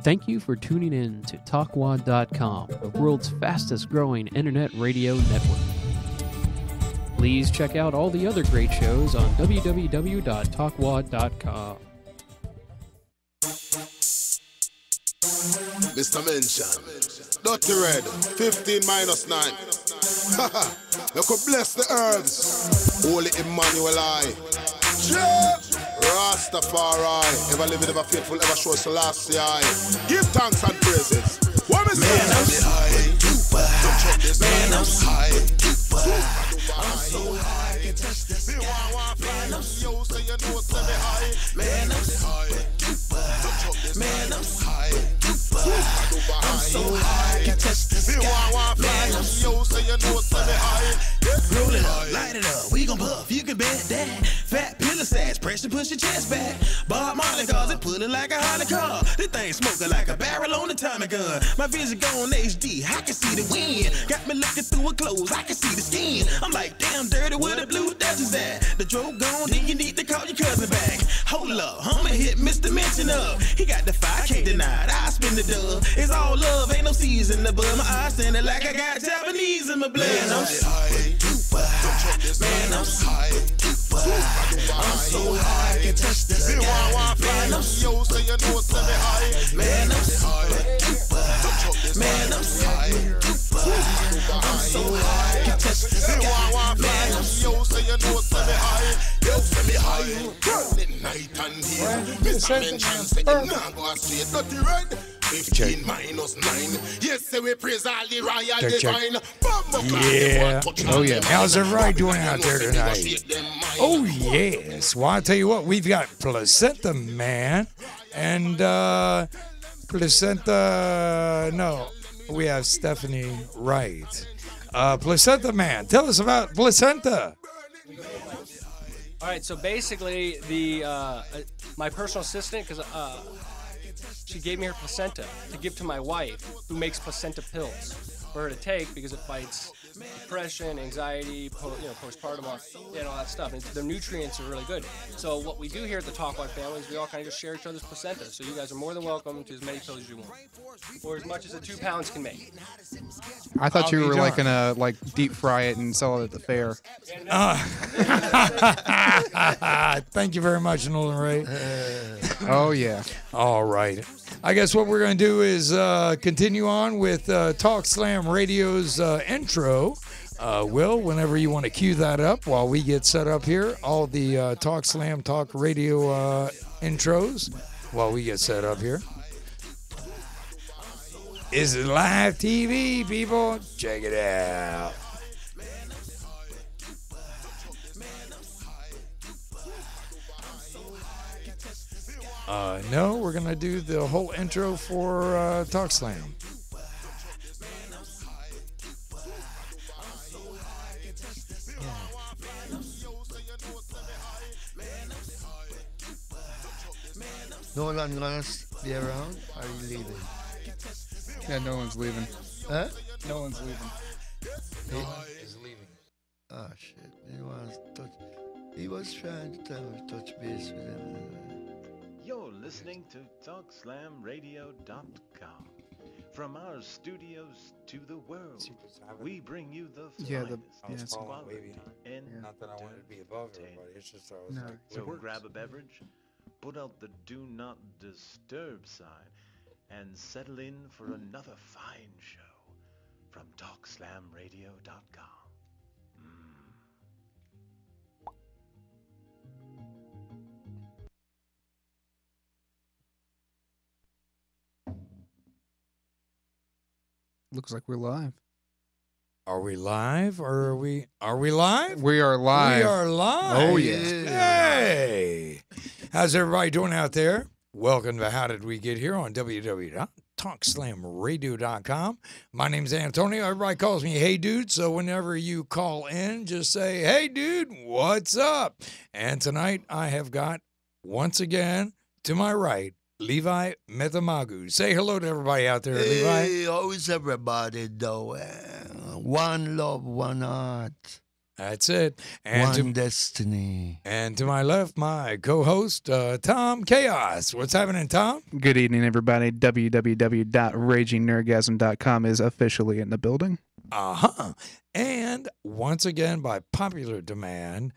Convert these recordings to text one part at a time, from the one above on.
Thank you for tuning in to Talkwad.com, the world's fastest growing internet radio network. Please check out all the other great shows on www.talkwad.com. Mr. Mention, Dirty Red, 15 minus 9. You could bless the herbs. Holy Emmanuel I. Rastafari, ever living, ever faithful, ever show Selassie I. Give thanks and praises. What is Man, I'm so high. Man, I'm so high. I'm so high, I can touch the sky. Man, I'm so high. Man, I'm so high. Man, I'm so high. I'm so high, I can touch the sky. Man, I'm so high. Roll it up, light it up, we gon' puff, you can bet that. Fat pillar sash, press and push your chest back. Bob Marley calls it pullin' like a Harley car. This thing smoking like a barrel on a Tommy gun. My vision gone HD, I can see the wind. Got me looking through her clothes, I can see the skin. I'm like, damn dirty, where the blue Dutchess at? The drove gone, then you need to call your cousin back. Hold up, I'ma hit Mr. Mention up. He got the fire, can't deny it, I spin the dub. It's all love, ain't no season above. My eyes standing like I got Japanese in my blood. Man, I'm so high. Man, I'm so high. I'm so high, I can touch the sky. Man, I'm so high. Man, I'm so high. Man, I'm so high. I'm so high, I can touch the sky. Man, I'm so high. Yo, send me high. Night and day. Mr. Mention say it now go straight. Dirty Red. 15 minus 9. Yes, say we praise all the royal divine. Yeah. Oh, yeah. How's everybody doing out there tonight? Oh, yes. Well, I'll tell you what. We've got Placenta Man and Placenta. No, we have Stephanie Wright. Placenta Man. Tell us about Placenta. All right, so basically, my personal assistant, because she gave me her placenta to give to my wife, who makes placenta pills for her to take because it fights depression, anxiety, postpartum, and all that stuff. And the nutrients are really good. So what we do here at the Talkwad family is we all kind of just share each other's placenta. So you guys are more than welcome to as many pills as you want, or as much as the 2 pounds can make. I thought you were gonna deep fry it and sell it at the fair. Thank you very much, Nolan Ray. Oh yeah. All right. I guess what we're going to do is continue on with Talk Slam Radio's intro. Will, whenever you want to cue that up while we get set up here, all the Talk Slam Talk Radio intros while we get set up here. This is live TV, people. Check it out. No, we're going to do the whole intro for Talk Slam. Nolan gonna be around? Or are you leaving? Yeah, no one's leaving. Huh? No one's leaving. Is leaving. Oh shit. He was trying to touch base with him. You're listening to TalkSlamRadio.com. From our studios to the world, we bring you the finest quality and Not that I wanted to be above everybody. It's just I was like, so grab a beverage, put out the Do Not Disturb sign, and settle in for another fine show from TalkSlamRadio.com. Looks like we're live. Are we live or are we live? We are live. We are live. Oh, yeah. Hey. How's everybody doing out there? Welcome to How Did We Get Here on www.talkslamradio.com. My name's Antonio. Everybody calls me Hey Dude, so whenever you call in, just say, Hey Dude, what's up? And tonight I have got, once again, to my right, Levi Metamagu. Say hello to everybody out there, Levi. Hey, how is everybody doing? One love, one heart. That's it. And One destiny. and to my left, my co-host, Tom Chaos. What's happening, Tom? Good evening, everybody. www.ragingnerdgasm.com is officially in the building. Uh-huh. And once again, by popular demand,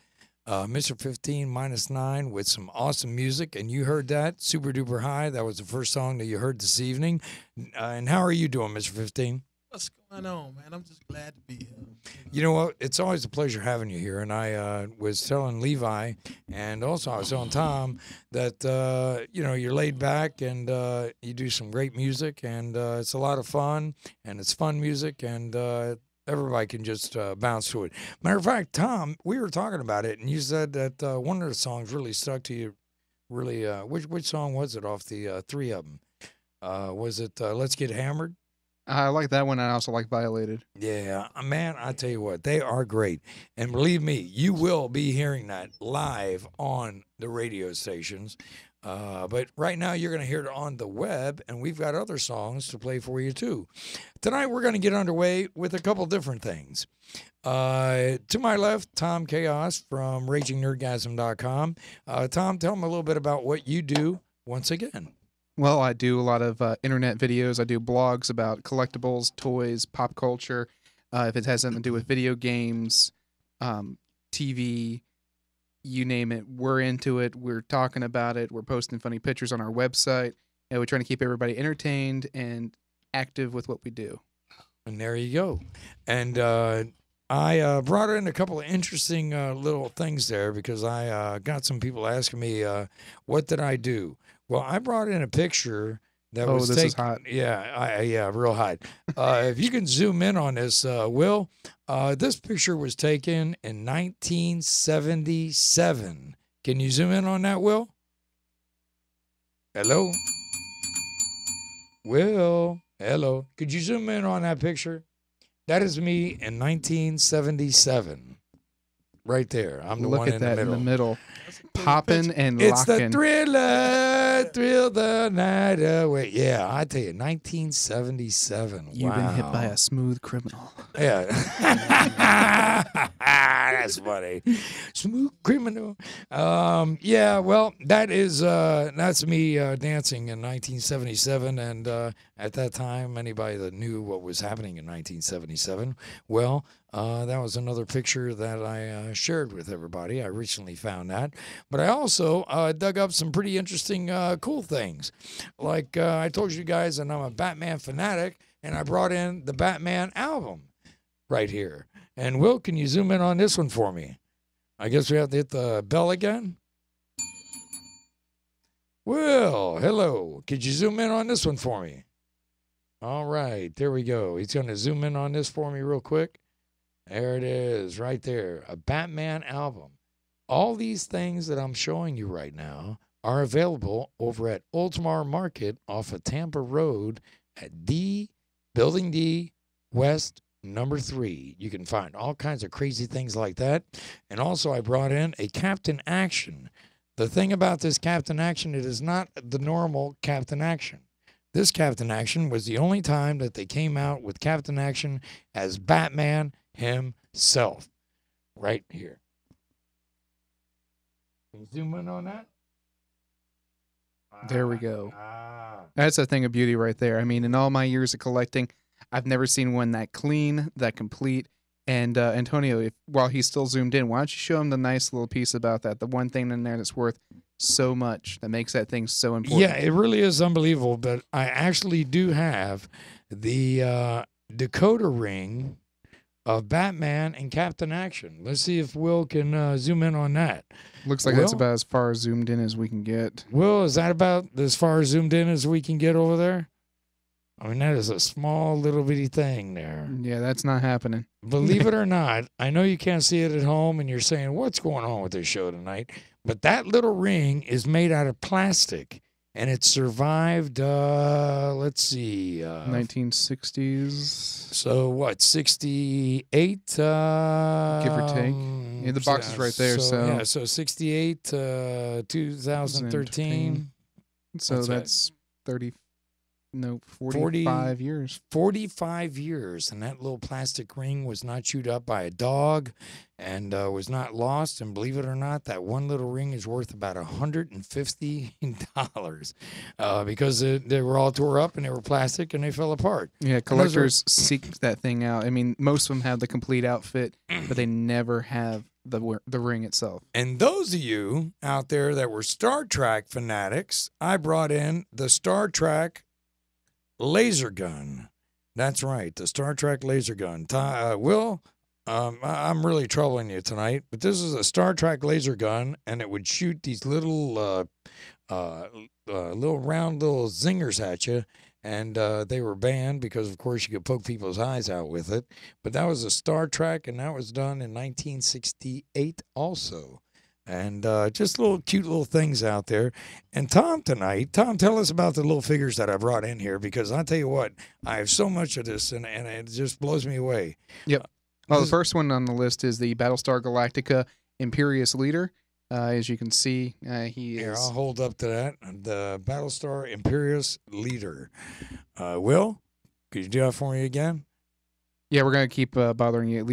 Mr. 15 minus 9 with some awesome music. And you heard that, Super Duper High. That was the first song that you heard this evening. And how are you doing, Mr. 15? What's going on, man? I'm just glad to be here. You know what? It's always a pleasure having you here. And I was telling Levi, and also I was telling Tom, that, you're laid back and you do some great music. And it's a lot of fun. And it's fun music. And everybody can just bounce to it. Matter of fact, Tom, we were talking about it. And you said that one of the songs really stuck to you. Really, which song was it off the three of them? Was it Let's Get Hammered? I like that one. I also like Violated. Yeah, man, I tell you what, they are great. And believe me, you will be hearing that live on the radio stations. But right now, you're going to hear it on the web, and we've got other songs to play for you, too. Tonight, we're going to get underway with a couple different things. To my left, Tom Chaos from RagingNerdgasm.com. Tom, tell them a little bit about what you do once again. Well, I do a lot of internet videos. I do blogs about collectibles, toys, pop culture. If it has something to do with video games, TV, you name it, we're into it. We're talking about it. We're posting funny pictures on our website. And we're trying to keep everybody entertained and active with what we do. And there you go. And I brought in a couple of interesting little things there because I got some people asking me, what did I do? Well, I brought in a picture that was this taken. is hot. Yeah, real hot. If you can zoom in on this, Will, this picture was taken in 1977. Can you zoom in on that, Will? Hello? Will, hello. Could you zoom in on that picture? That is me in 1977. Right there. I'm the Look one at in that the middle. in the middle. Popping and It's locking. the Thriller, thrill the night away. Yeah, I tell you, 1977. You've been hit by Wow. a smooth criminal. Yeah. That's funny. Smooth criminal. Yeah, well, that's me dancing in 1977. And at that time, anybody that knew what was happening in 1977, well, that was another picture that I shared with everybody. I recently found that. But I also dug up some pretty interesting, cool things. Like I told you guys that I'm a Batman fanatic, and I brought in the Batman album right here. And Will, can you zoom in on this one for me? I guess we have to hit the bell again. Will, hello. Could you zoom in on this one for me? All right, there we go. He's going to zoom in on this for me real quick. There it is, right there. A Batman album. All these things that I'm showing you right now are available over at Ultimar Market off of Tampa Road at Building D, West number 3. You can find all kinds of crazy things like that. And also I brought in a Captain Action. The thing about this Captain Action, it is not the normal Captain Action. This Captain Action was the only time that they came out with Captain Action as Batman himself. Right here. Can you zoom in on that? There we go. That's a thing of beauty right there. I mean, in all my years of collecting, I've never seen one that clean, that complete. And Antonio, while he's still zoomed in, why don't you show him the nice little piece about that? The one thing in there that's worth so much, that makes that thing so important. Yeah, it really is unbelievable. But I actually do have the Dakota ring of Batman and Captain Action. Let's see if Will can zoom in on that. Looks like that's about as far zoomed in as we can get. Will, is that about as far zoomed in as we can get over there? I mean, that is a small little bitty thing there. Yeah, that's not happening. Believe it or not, I know you can't see it at home and you're saying, what's going on with this show tonight? But that little ring is made out of plastic and it survived, let's see. 1960s. So what, 68? Give or take. Yeah, the box is right there. So, so 68, 2013. So that's 30. No, 45 years. 45 years, and that little plastic ring was not chewed up by a dog and was not lost. And believe it or not, that one little ring is worth about $150 because they were all tore up and they were plastic and they fell apart. Yeah, collectors seek that thing out. I mean, most of them have the complete outfit, but they never have the ring itself. And those of you out there that were Star Trek fanatics, I brought in the Star Trek laser gun. That's right, the Star Trek laser gun. Will, I'm really troubling you tonight, but this is a Star Trek laser gun, and it would shoot these little round little zingers at you. And they were banned because, of course, you could poke people's eyes out with it. But that was a Star Trek, and that was done in 1968 also. And just little cute little things out there. And Tom, tell us about the little figures that I brought in here, because I'll tell you what, I have so much of this, and it just blows me away. Yep. Well, the first one on the list is the Battlestar Galactica Imperious Leader. As you can see, he Here, is... I'll hold up to that. The Battlestar Imperious Leader. Will, could you do that for me again? Yeah, we're going to keep bothering you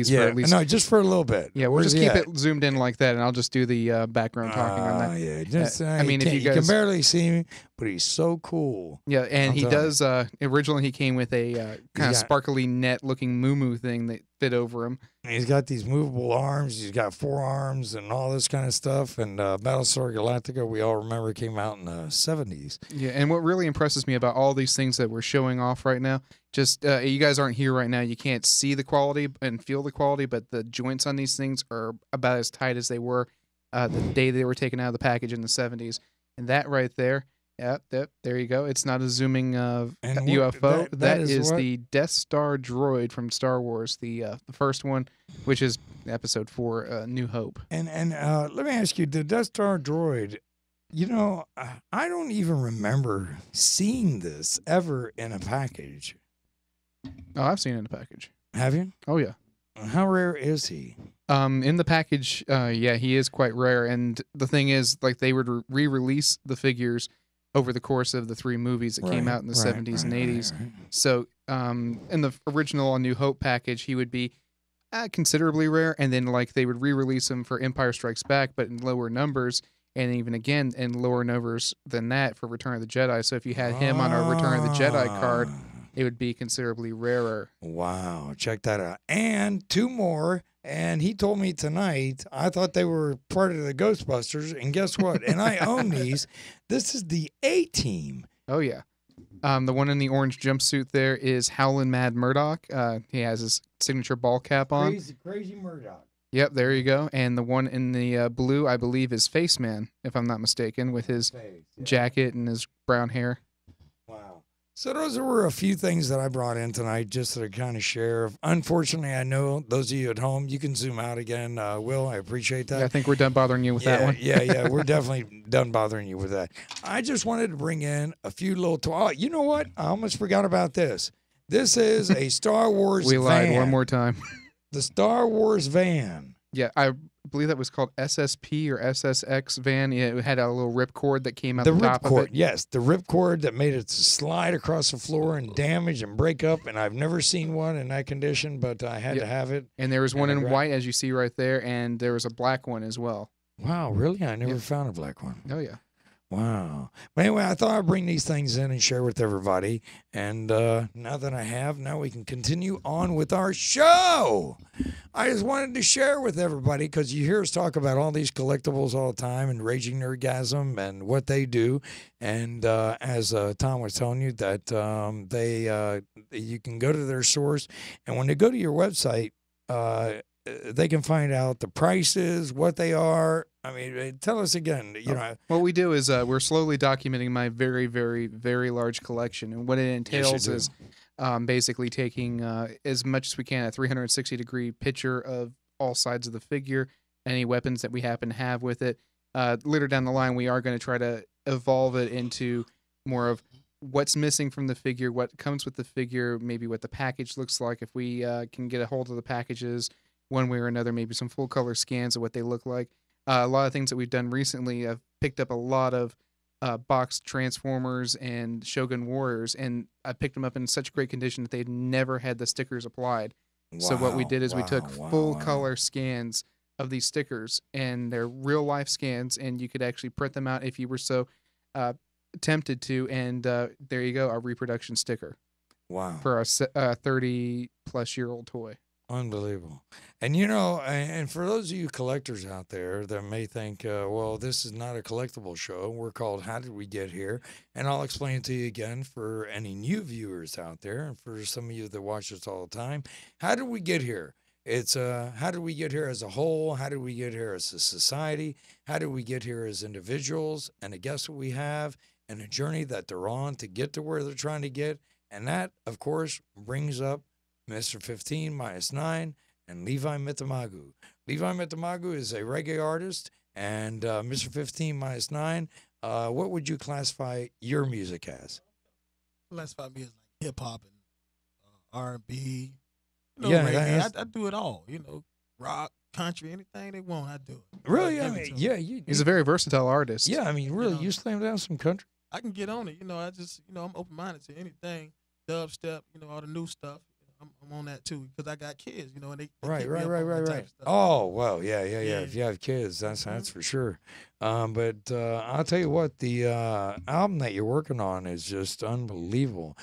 just for a little bit. Yeah, we'll just keep it zoomed in like that, and I'll just do the background talking on that. Yeah, just, I mean, if you guys can barely see me, but he's so cool. Yeah, and he does. Originally, he came with a kind of sparkly net-looking moo thing that fit over him. He's got these movable arms. He's got 4 arms and all this kind of stuff. And Battlestar Galactica, we all remember, came out in the 70s. Yeah, and what really impresses me about all these things that we're showing off right now, just you guys aren't here right now. You can't see the quality and feel the quality, but the joints on these things are about as tight as they were the day they were taken out of the package in the 70s. And that right there, there you go. It's not a zooming UFO. That is the Death Star droid from Star Wars, the first one, which is Episode 4, New Hope. And let me ask you, the Death Star droid, you know, I don't even remember seeing this ever in a package. Oh, I've seen it in a package. Have you? Oh, yeah. How rare is he? In the package, yeah, he is quite rare. And the thing is, like, they would re-release the figures over the course of the 3 movies that came out in the 70s and 80s. Right. So in the original New Hope package, he would be considerably rare. And then, like, they would re-release him for Empire Strikes Back, but in lower numbers. And even again, in lower numbers than that for Return of the Jedi. So if you had him on a Return of the Jedi card, it would be considerably rarer. Wow, check that out. And 2 more. And he told me tonight, I thought they were part of the Ghostbusters. And guess what? And I own these. This is the A-Team. Oh, yeah. The one in the orange jumpsuit there is Howlin' Mad Murdoch. He has his signature ball cap on. Crazy Murdoch. Yep, there you go. And the one in the blue, I believe, is Face Man, if I'm not mistaken, with his jacket and his brown hair. Wow. So those were a few things that I brought in tonight just to kind of share. Unfortunately, I know those of you at home, you can zoom out again. Will, I appreciate that. Yeah, I think we're done bothering you with that one. Yeah, we're definitely done bothering you with that. I just wanted to bring in a few little you know what? I almost forgot about this. This is a Star Wars We lied van. one more time. The Star Wars van. Yeah, I believe that was called SSP or SSX van. Yeah, it had a little ripcord that came out the top ripcord, of it. yes, the ripcord that made it slide across the floor and damage and break up. And I've never seen one in that condition, but I had to have it. And there was one in white, as you see right there, and there was a black one as well. Wow, really? I never found a black one. Oh, yeah. Wow. But anyway, I thought I'd bring these things in and share with everybody. And now that I have, now we can continue on with our show. I just wanted to share with everybody because you hear us talk about all these collectibles all the time and Raging Nerdgasm and what they do. And as Tom was telling you, that you can go to their source. And when they go to your website, they can find out the prices, what they are. I mean, tell us again. You know, what we do is we're slowly documenting my very, very, very large collection, and what it entails is basically taking as much as we can a 360-degree picture of all sides of the figure, any weapons that we happen to have with it. Later down the line, we are going to try to evolve it into more of what's missing from the figure, what comes with the figure, maybe what the package looks like. If we can get a hold of the packages one way or another, maybe some full color scans of what they look like. A lot of things that we've done recently, I've picked up a lot of boxed Transformers and Shogun Warriors, and I picked them up in such great condition that they'd never had the stickers applied. So what we did is we took full color scans of these stickers, and they're real life scans, and you could actually print them out if you were so tempted to. And there you go, our reproduction sticker. Wow. For our 30-plus-year-old toy. Unbelievable. And, you know, and for those of you collectors out there that may think, well, this is not a collectible show. We're called How Did We Get Here? And I'll explain it to you again for any new viewers out there and for some of you that watch us all the time. How did we get here? It's how did we get here as a whole? How did we get here as a society? How did we get here as individuals? And guess what we have? And a journey that they're on to get to where they're trying to get. And that, of course, brings up Mr. 15 minus 9 and Levi Mitamagu. Levi Mitamagu is a reggae artist, and Mr. 15 minus 9, what would you classify your music as? Classify me as like hip hop and R&B. Yeah, reggae. I do it all. You know, rock, country, anything they want, I do it. Really? I mean, yeah. He's a very versatile artist. Yeah, I mean, really, you slam down some country? I can get on it. You know, I'm open-minded to anything. Dubstep, you know, all the new stuff. I'm on that too because I got kids, you know, and they right. Right. Oh well, yeah. If you have kids, that's for sure. But I'll tell you what, the album that you're working on is just unbelievable.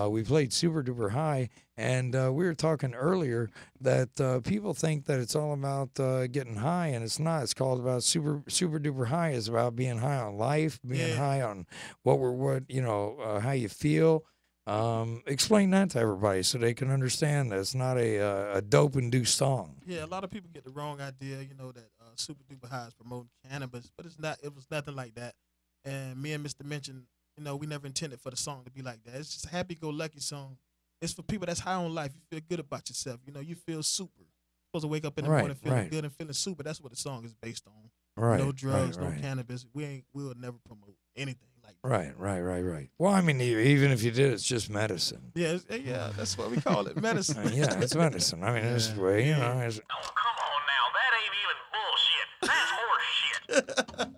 We played Super Duper High, and we were talking earlier that people think that it's all about getting high, and it's not. It's called about Super Duper High. Is about being high on life, being high on how you feel. Explain that to everybody so they can understand that it's not a dope-induced song. Yeah, a lot of people get the wrong idea, you know, that Super Duper High is promoting cannabis, but it's not. It was nothing like that. And me and Mr. Mention, you know, we never intended for the song to be like that. It's just a happy-go-lucky song. It's for people that's high on life. You feel good about yourself. You know, you feel super. You're supposed to wake up in the morning feeling good and feeling super. That's what the song is based on. Right. No drugs, no cannabis. We will never promote anything like that. Right. Well, I mean, even if you did, it's just medicine. Yeah, that's what we call it, medicine. Yeah, it's medicine. I mean, this way, you know. Oh, come on now, that ain't even bullshit.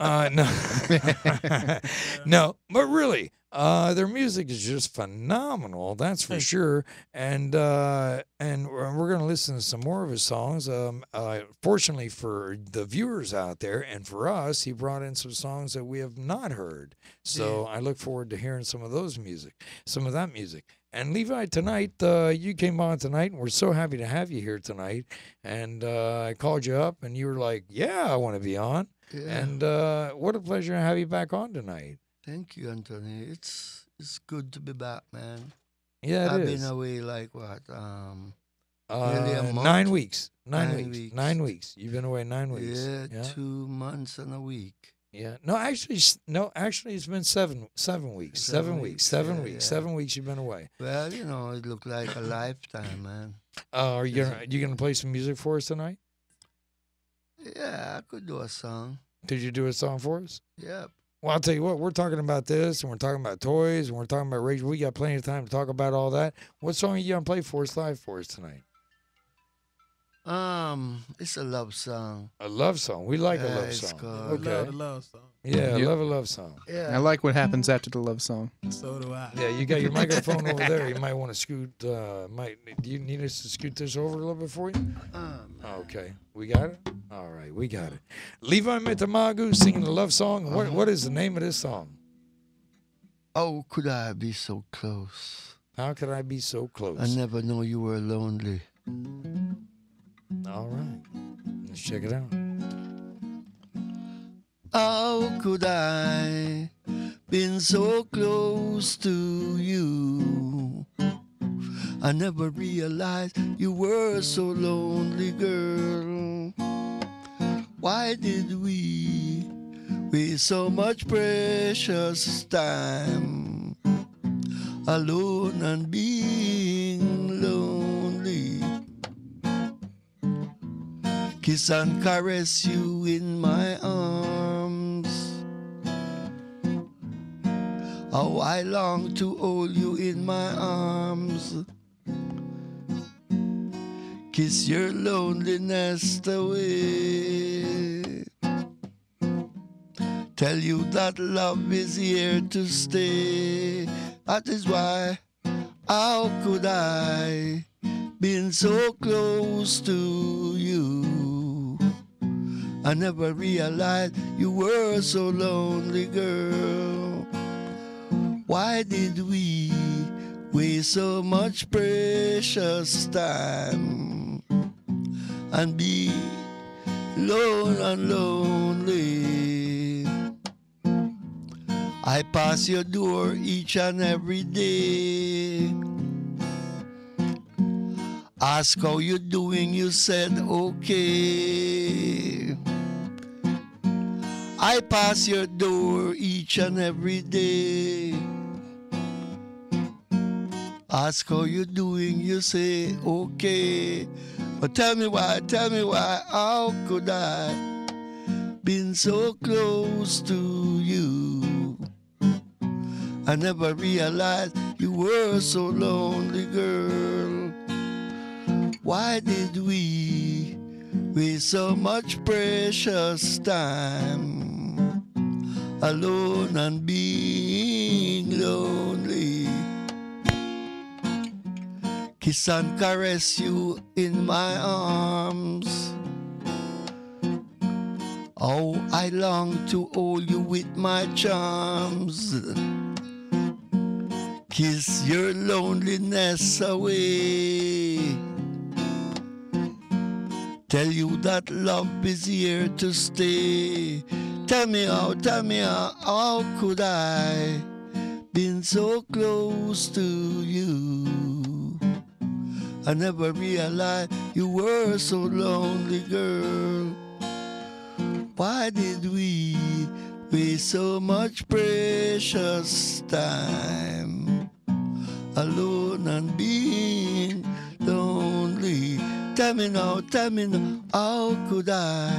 That's horseshit. No, but really, their music is just phenomenal. That's for sure. And we're gonna listen to some more of his songs. Fortunately for the viewers out there and for us, he brought in some songs that we have not heard. So I look forward to hearing some of that music. And Levi, tonight, you came on tonight, and we're so happy to have you here tonight. And I called you up, and you were like, "Yeah, I want to be on." Yeah. And what a pleasure to have you back on tonight. Thank you, Anthony. It's good to be back, man. Yeah, I've been away like what? Nearly a month. 9 weeks. 9 weeks. 9 weeks. You've been away 9 weeks. Yeah, 2 months and a week. Yeah. No, actually, it's been 7 weeks. 7 weeks. 7 weeks. 7 weeks you've been away. Well, you know, it looked like a lifetime, man. Are you gonna play some music for us tonight? Yeah, I could do a song. Could you do a song for us? Yep. Well, I'll tell you what, we're talking about this, and we're talking about toys, and we're talking about radio. We got plenty of time to talk about all that. What song are you gonna play for us live for us tonight? It's a love song. A love song. We like a love it's song. called Love the love song. Yeah, I love a love song. Yeah. I like what happens after the love song. So do I. Yeah, you got your microphone over there. You might want to scoot. Do you need us to scoot this over a little bit for you? Okay, we got it. All right, we got it. Levi Mitamagu singing the love song. What is the name of this song? Oh, could I be so close? How could I be so close? I never know you were lonely. All right, let's check it out. How could I been so close to you? I never realized you were so lonely, girl. Why did we waste so much precious time alone and being lonely? Kiss and caress you in my arms. How I long to hold you in my arms. Kiss your loneliness away. Tell you that love is here to stay. That is why, how could I been so close to you? I never realized you were so lonely, girl. Why did we waste so much precious time and be lone and lonely? I pass your door each and every day. Ask how you doing, you said okay. I pass your door each and every day. Ask how you doing, you say okay. But tell me why, how could I been so close to you? I never realized you were so lonely, girl. Why did we waste so much precious time alone and being lonely? Kiss and caress you in my arms. Oh, I long to hold you with my charms. Kiss your loneliness away. Tell you that love is here to stay. Tell me how could I been so close to you? I never realized you were so lonely, girl. Why did we waste so much precious time alone and being lonely? Tell me now, how could I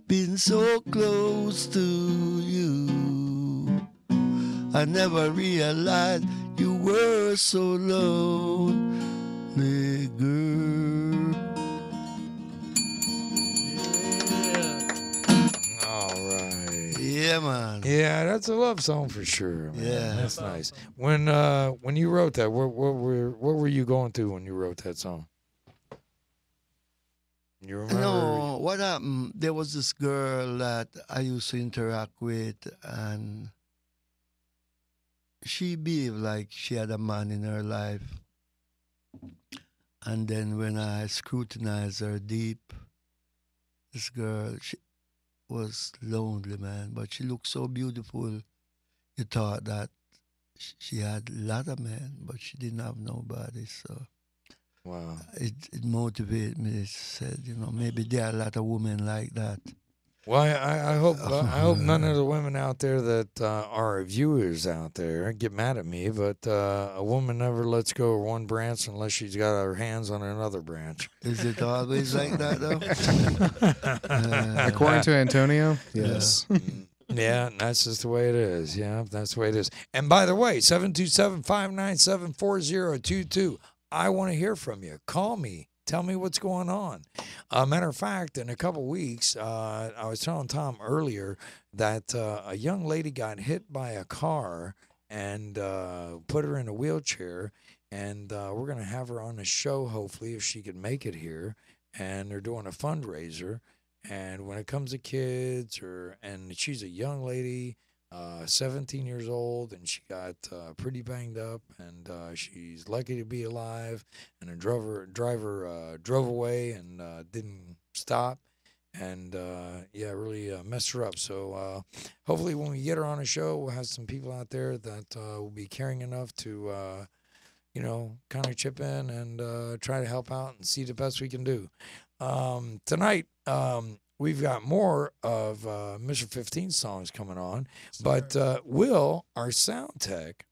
been so close to you? I never realized you were so lonely, girl. All right. Yeah, man. Yeah, that's a love song for sure. Man. Yeah. That's nice. When you wrote that, what were you going through when you wrote that song? You remember? No, what happened? There was this girl that I used to interact with, and she behaved like she had a man in her life. And then when I scrutinized her deep, this girl, she was lonely, man, but she looked so beautiful. You thought that she had a lot of men, but she didn't have nobody, so... Wow. It motivated me. It said, maybe there are a lot of women like that. Well, I hope none of the women out there that are viewers out there get mad at me, but a woman never lets go of one branch unless she's got her hands on another branch. Is it always like that, though? According to Antonio, yes. Yeah, that's just the way it is. Yeah, that's the way it is. And by the way, 727-597-4022. I want to hear from you. Call me. Tell me what's going on. Matter of fact, in a couple weeks, I was telling Tom earlier that a young lady got hit by a car and put her in a wheelchair. And we're going to have her on the show, hopefully, if she can make it here. And they're doing a fundraiser. And when it comes to kids, and she's a young lady, 17 years old, and she got pretty banged up, and she's lucky to be alive. And the driver drove away and didn't stop, and really messed her up. So hopefully, when we get her on the show, we'll have some people out there that will be caring enough to, kind of chip in and try to help out and see the best we can do. Tonight. We've got more of Mr. 15 songs coming on, but Will, our sound tech,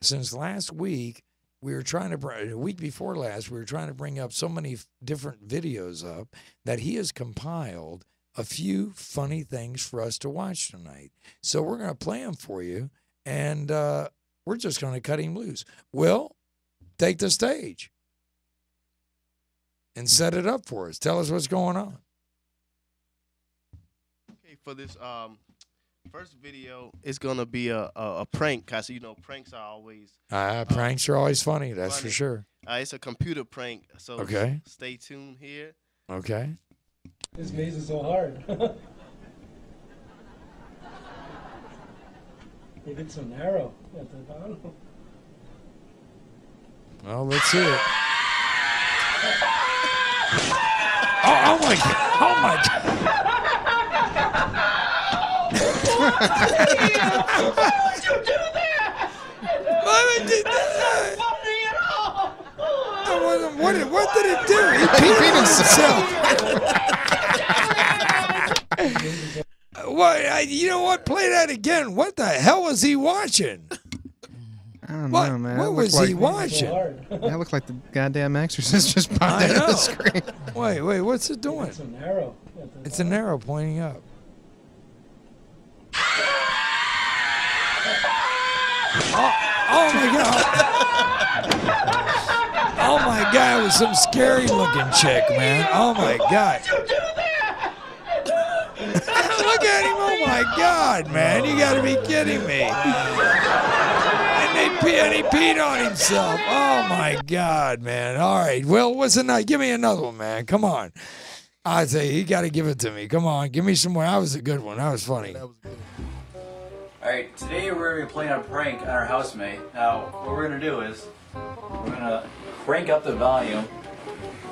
since last week, a week before last, we were trying to bring up so many different videos up that he has compiled a few funny things for us to watch tonight. So we're going to play them for you, and we're just going to cut him loose. Will, take the stage and set it up for us. Tell us what's going on. For this first video is gonna be a prank, cause you know pranks are always pranks are always funny. That's for sure. It's a computer prank, so Okay. stay tuned here. Okay. This maze is so hard. It's so narrow at the bottom. Well, let's see it. Oh my God! Oh my God! Why would you do that? Why would you do that? What did it do? He peed himself. What? You know what? Play that again. What the hell was he watching? I don't know, man. What was he watching? That looked like the goddamn Exorcist just popped out of the screen. Wait, what's it doing? It's so narrow. It's an arrow pointing up. Oh my God! Oh my God! It was some scary looking chick, man. Oh my God! Look at him! Oh my God, man! You got to be kidding me! And he peed on himself. Oh my God, man! All right, Will, what's the night? Give me another one, man. Come on. I say you got to give it to me. Come on, give me some more. That was a good one. That was funny. Alright, today we're going to be playing a prank on our housemate. Now, what we're going to do is, we're going to crank up the volume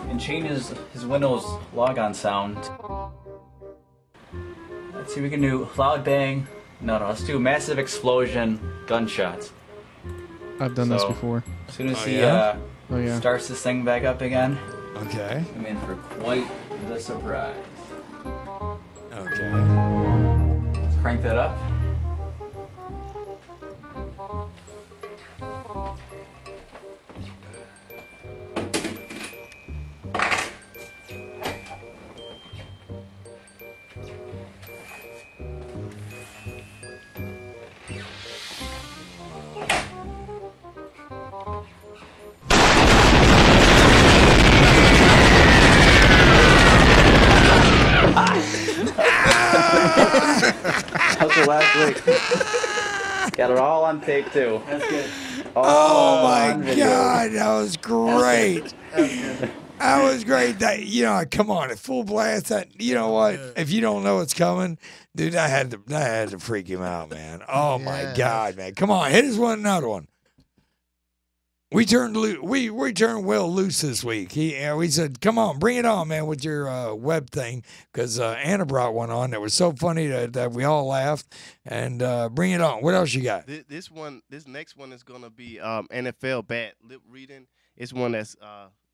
and change his Windows logon sound. Let's see, we can do loud bang. No, let's do massive explosion, gunshots. I've done this before. As soon as Oh, he yeah? starts this thing back up again, okay, I'm in for quite the surprise. Okay. Let's crank that up. How's the last week? Got it all on tape too. That's good. Oh my God, that was great. That was great. That, you know, come on, at full blast. That, you know what? If you don't know what's coming, dude, that had to freak him out, man. Oh my God, man. Come on, hit us one another one. We turned Will loose this week. We said, come on, bring it on, man, with your web thing, because Anna brought one on that was so funny that we all laughed. And bring it on. What else you got? This next one is gonna be NFL bad lip reading. It's one that's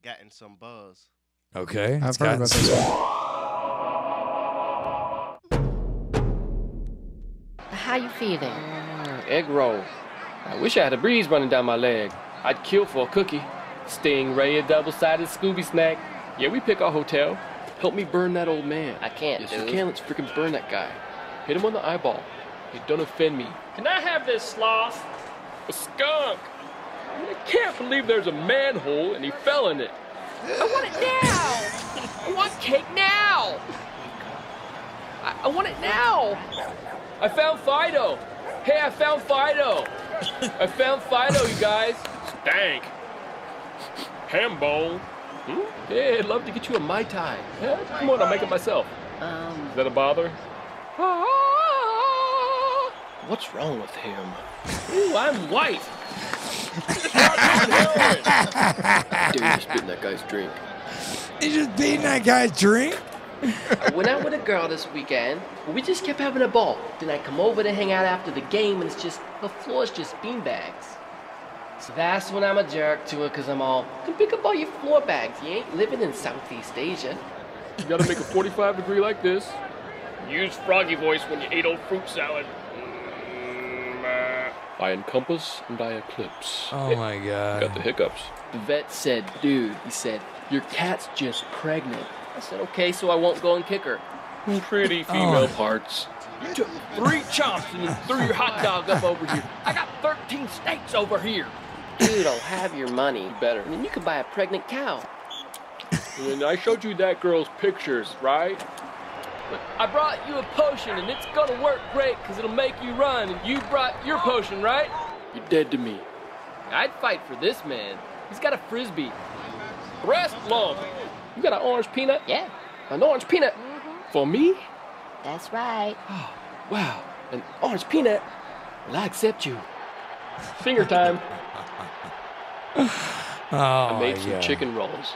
gotten some buzz. Okay, I've heard about this one. How you feeling? Egg roll. I wish I had a breeze running down my leg. I'd kill for a cookie. Stingray, a double-sided Scooby snack. Yeah, we pick our hotel. Help me burn that old man. I can't, yes, dude. you can. Let's freaking burn that guy. Hit him on the eyeball. Hey, don't offend me. Can I have this sloth? A skunk. I can't believe there's a manhole and he fell in it. I want it now! I want cake now! I want it now! I found Fido. Hey, I found Fido. I found Fido, you guys. Stank. Ham bone. Hey, I'd love to get you a Mai Tai. Yeah, come on, I'll make it myself. Is that a bother? What's wrong with him? Ooh, I'm white. Dude, you're spitting that guy's drink. He's just beating that guy's drink? I went out with a girl this weekend, but we just kept having a ball. Then I come over to hang out after the game, and the floor's just beanbags. So that's when I'm a jerk to her, because I'm all, come pick up all your floor bags. You ain't living in Southeast Asia. You gotta make a 45-degree like this. Use froggy voice when you ate old fruit salad. I encompass and I eclipse. Oh my God. Got the hiccups. The vet said, dude, he said, your cat's just pregnant. I said, okay, so I won't go and kick her. Pretty female parts. You took 3 chops and then threw your hot dog up over here. I got 13 steaks over here. Dude, I'll have your money. Better. And then you could buy a pregnant cow. And I showed you that girl's pictures, right? Look, I brought you a potion, and it's gonna work great, because it'll make you run, and you brought your potion, right? You're dead to me. I'd fight for this man. He's got a frisbee. Breast lump. You got an orange peanut? Yeah. An orange peanut? For me? That's right. Oh, wow. An orange peanut? Well, I accept you. Finger time. I made some chicken rolls.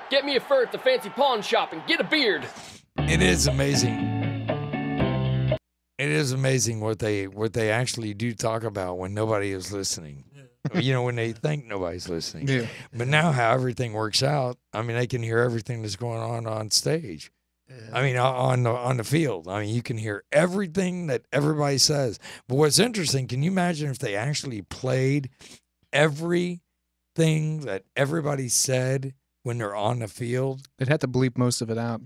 Get me a fur at the fancy pawn shop and get a beard. It is amazing. It is amazing what they actually do talk about when nobody is listening. You know, when they think nobody's listening. Yeah. But now how everything works out, I mean, they can hear everything that's going on stage. I mean, on the field. I mean, you can hear everything that everybody says. But what's interesting, can you imagine if they actually played everything that everybody said when they're on the field? They'd have to bleep most of it out.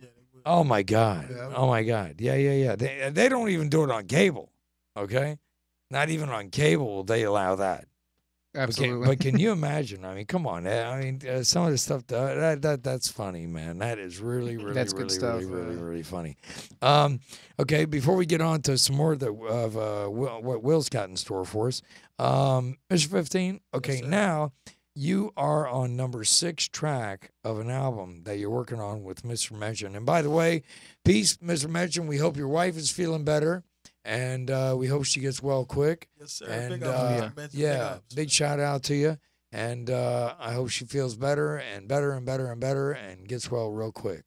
Oh my God. Oh my God. Yeah. They don't even do it on cable. Okay? Not even on cable will they allow that. Absolutely. But can you imagine? I mean, come on. I mean, some of the stuff that's funny, man. That is really That's good stuff. really funny. Okay, before we get on to some more of what Will's got in store for us, Mr. 15. Okay, now you are on number 6 track of an album that you're working on with Mr. Mention. And by the way, peace, Mr. Mention. We hope your wife is feeling better. And we hope she gets well quick. Yes, sir. And big shout out to you. And I hope she feels better and better and better and better and gets well real quick.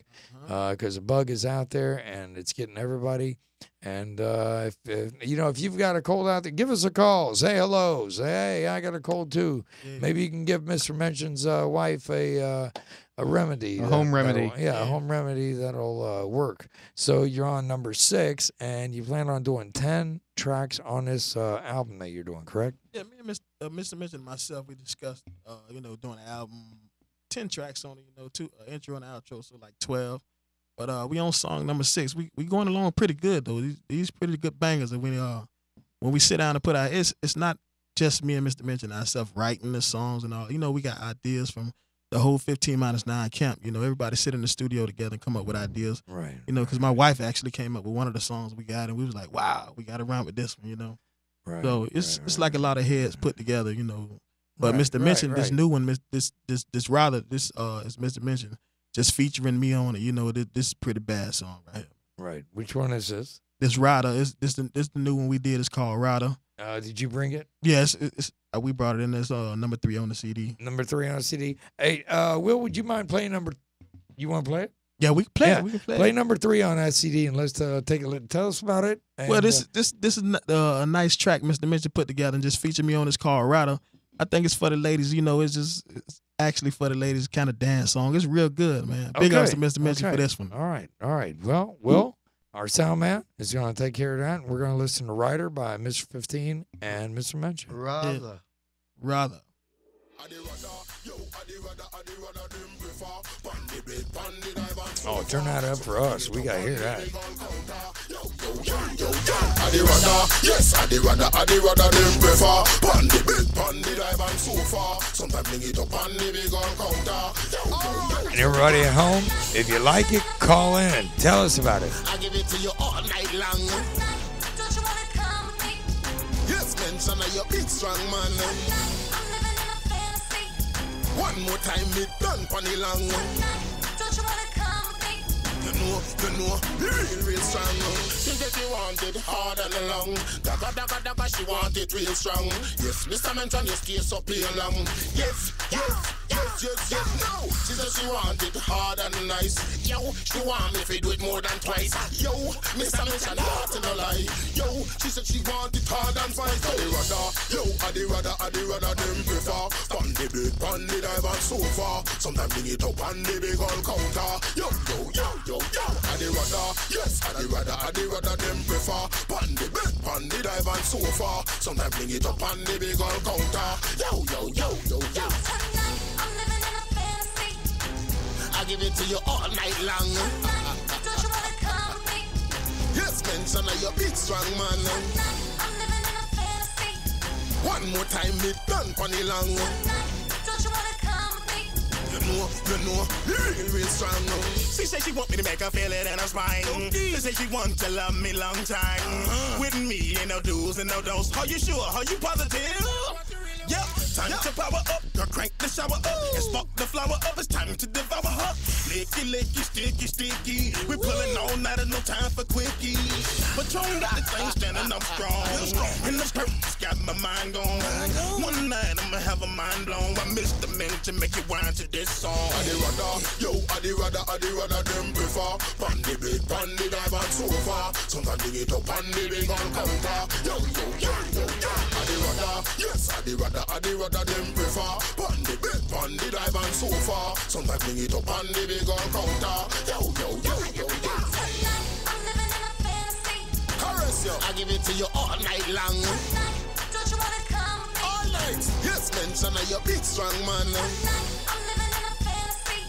Because the bug is out there and it's getting everybody. And if you've got a cold out there, give us a call. Say hello. Say, hey, I got a cold too. Yeah. Maybe you can give Mr. Mention's wife a remedy. A home remedy. A home remedy that'll work. So you're on number 6, and you plan on doing 10 tracks on this album that you're doing, correct? Yeah, me and Mr. Mention and myself, we discussed, doing an album, 10 tracks on it, 2 intro and outro, so like 12. But we on song number 6. We going along pretty good though. These pretty good bangers. And when we sit down and put out, it's not just me and Mr. Mention ourselves writing the songs and all. We got ideas from the whole 15-9 camp. Everybody sit in the studio together and come up with ideas. Right. Because my wife actually came up with one of the songs we got, and we was like, wow, we got to run with this one. Right. So it's like a lot of heads put together. But Mr. Mention, this new one, this is Mr. Mention. Just featuring me on it, this is a pretty bad song right here. Right. Which one is this? This Rider. This the new one we did. It's called Rider. Did you bring it? Yes. We brought it in as number 3 on the CD. Number 3 on the CD. Hey, Will, would you mind playing number? You want to play it? Yeah, we can play it. We can play number 3 on that CD, and let's take a look. Tell us about it. And, well, this is a nice track Mr. Mention put together and just featured me on. It's called Rider. I think it's for the ladies. It's actually for the ladies, kind of dance song. It's real good, man. Big ups to Mr. Mention for this one. All right. Well, Will, our sound man, is going to take care of that. And we're going to listen to Rider by Mr. 15 and Mr. Mention. Rather. Oh, turn that up for us. We got to hear that. I'd rather them prefer. Pandy bed, pandy dive and sofa. Sometimes bring it up on the big on counter. And everybody at home, if you like it, call in and tell us about it. I give it to you all night long. Don't you wanna come with me? Yes, Mention, are you big strong man? I'm living in a fantasy. One more time, me done pandy long. Don't you wanna come with me? You know, real strong. She said she wanted hard and long. Daga, she want it real strong. Yes, Mr. Mention, you stay so pale long. Yes, no. She said she want it hard and nice. Yo, she want me if do it more than twice. Yo, Mr. Mention, heart in a lie. Yo, she said she want it hard and fast. I'd rather them prefer. Pandy bed, pandy dive and sofa. Sometimes bring it up on the big old counter. Yo. I'd rather them prefer. Pandy bed, pandy dive and sofa. Sometimes bring it up on the big old counter. Yo. I'm living in a fantasy. I give it to you all night long. Don't you wanna come with me? Yes, Mention, are you big strong man? I'm living in a fantasy. One more time, me done funny long. Don't you wanna come with me? real strong. She say she want me to make her feel it in her spine. She say she want to love me long time. With me, ain't no do's and no don'ts. Are you sure? Are you positive? Yep, time to power up. Girl, crank the shower up and spark the flower up. It's time to devour her. Licky, licky, sticky, sticky. We're pulling all night and no time for quickies. Patron got the thing standing up strong. And the skirt's got my mind gone. One night I'ma have a mind blown. I missed the minute to make you whine to this song. Adi rather them prefer. Pandy big, pandy dive and sofa. Sometimes bring it up, pandy big on counter. Yo. Adi rather them prefer. Pandy big, pandy dive and sofa. Sometimes bring it up, pandy big on counter. Yo. Caress you, I give it to you all night long. Don't you wanna come with me? All night, yes, mention you're big strong man. I'm living in a fantasy.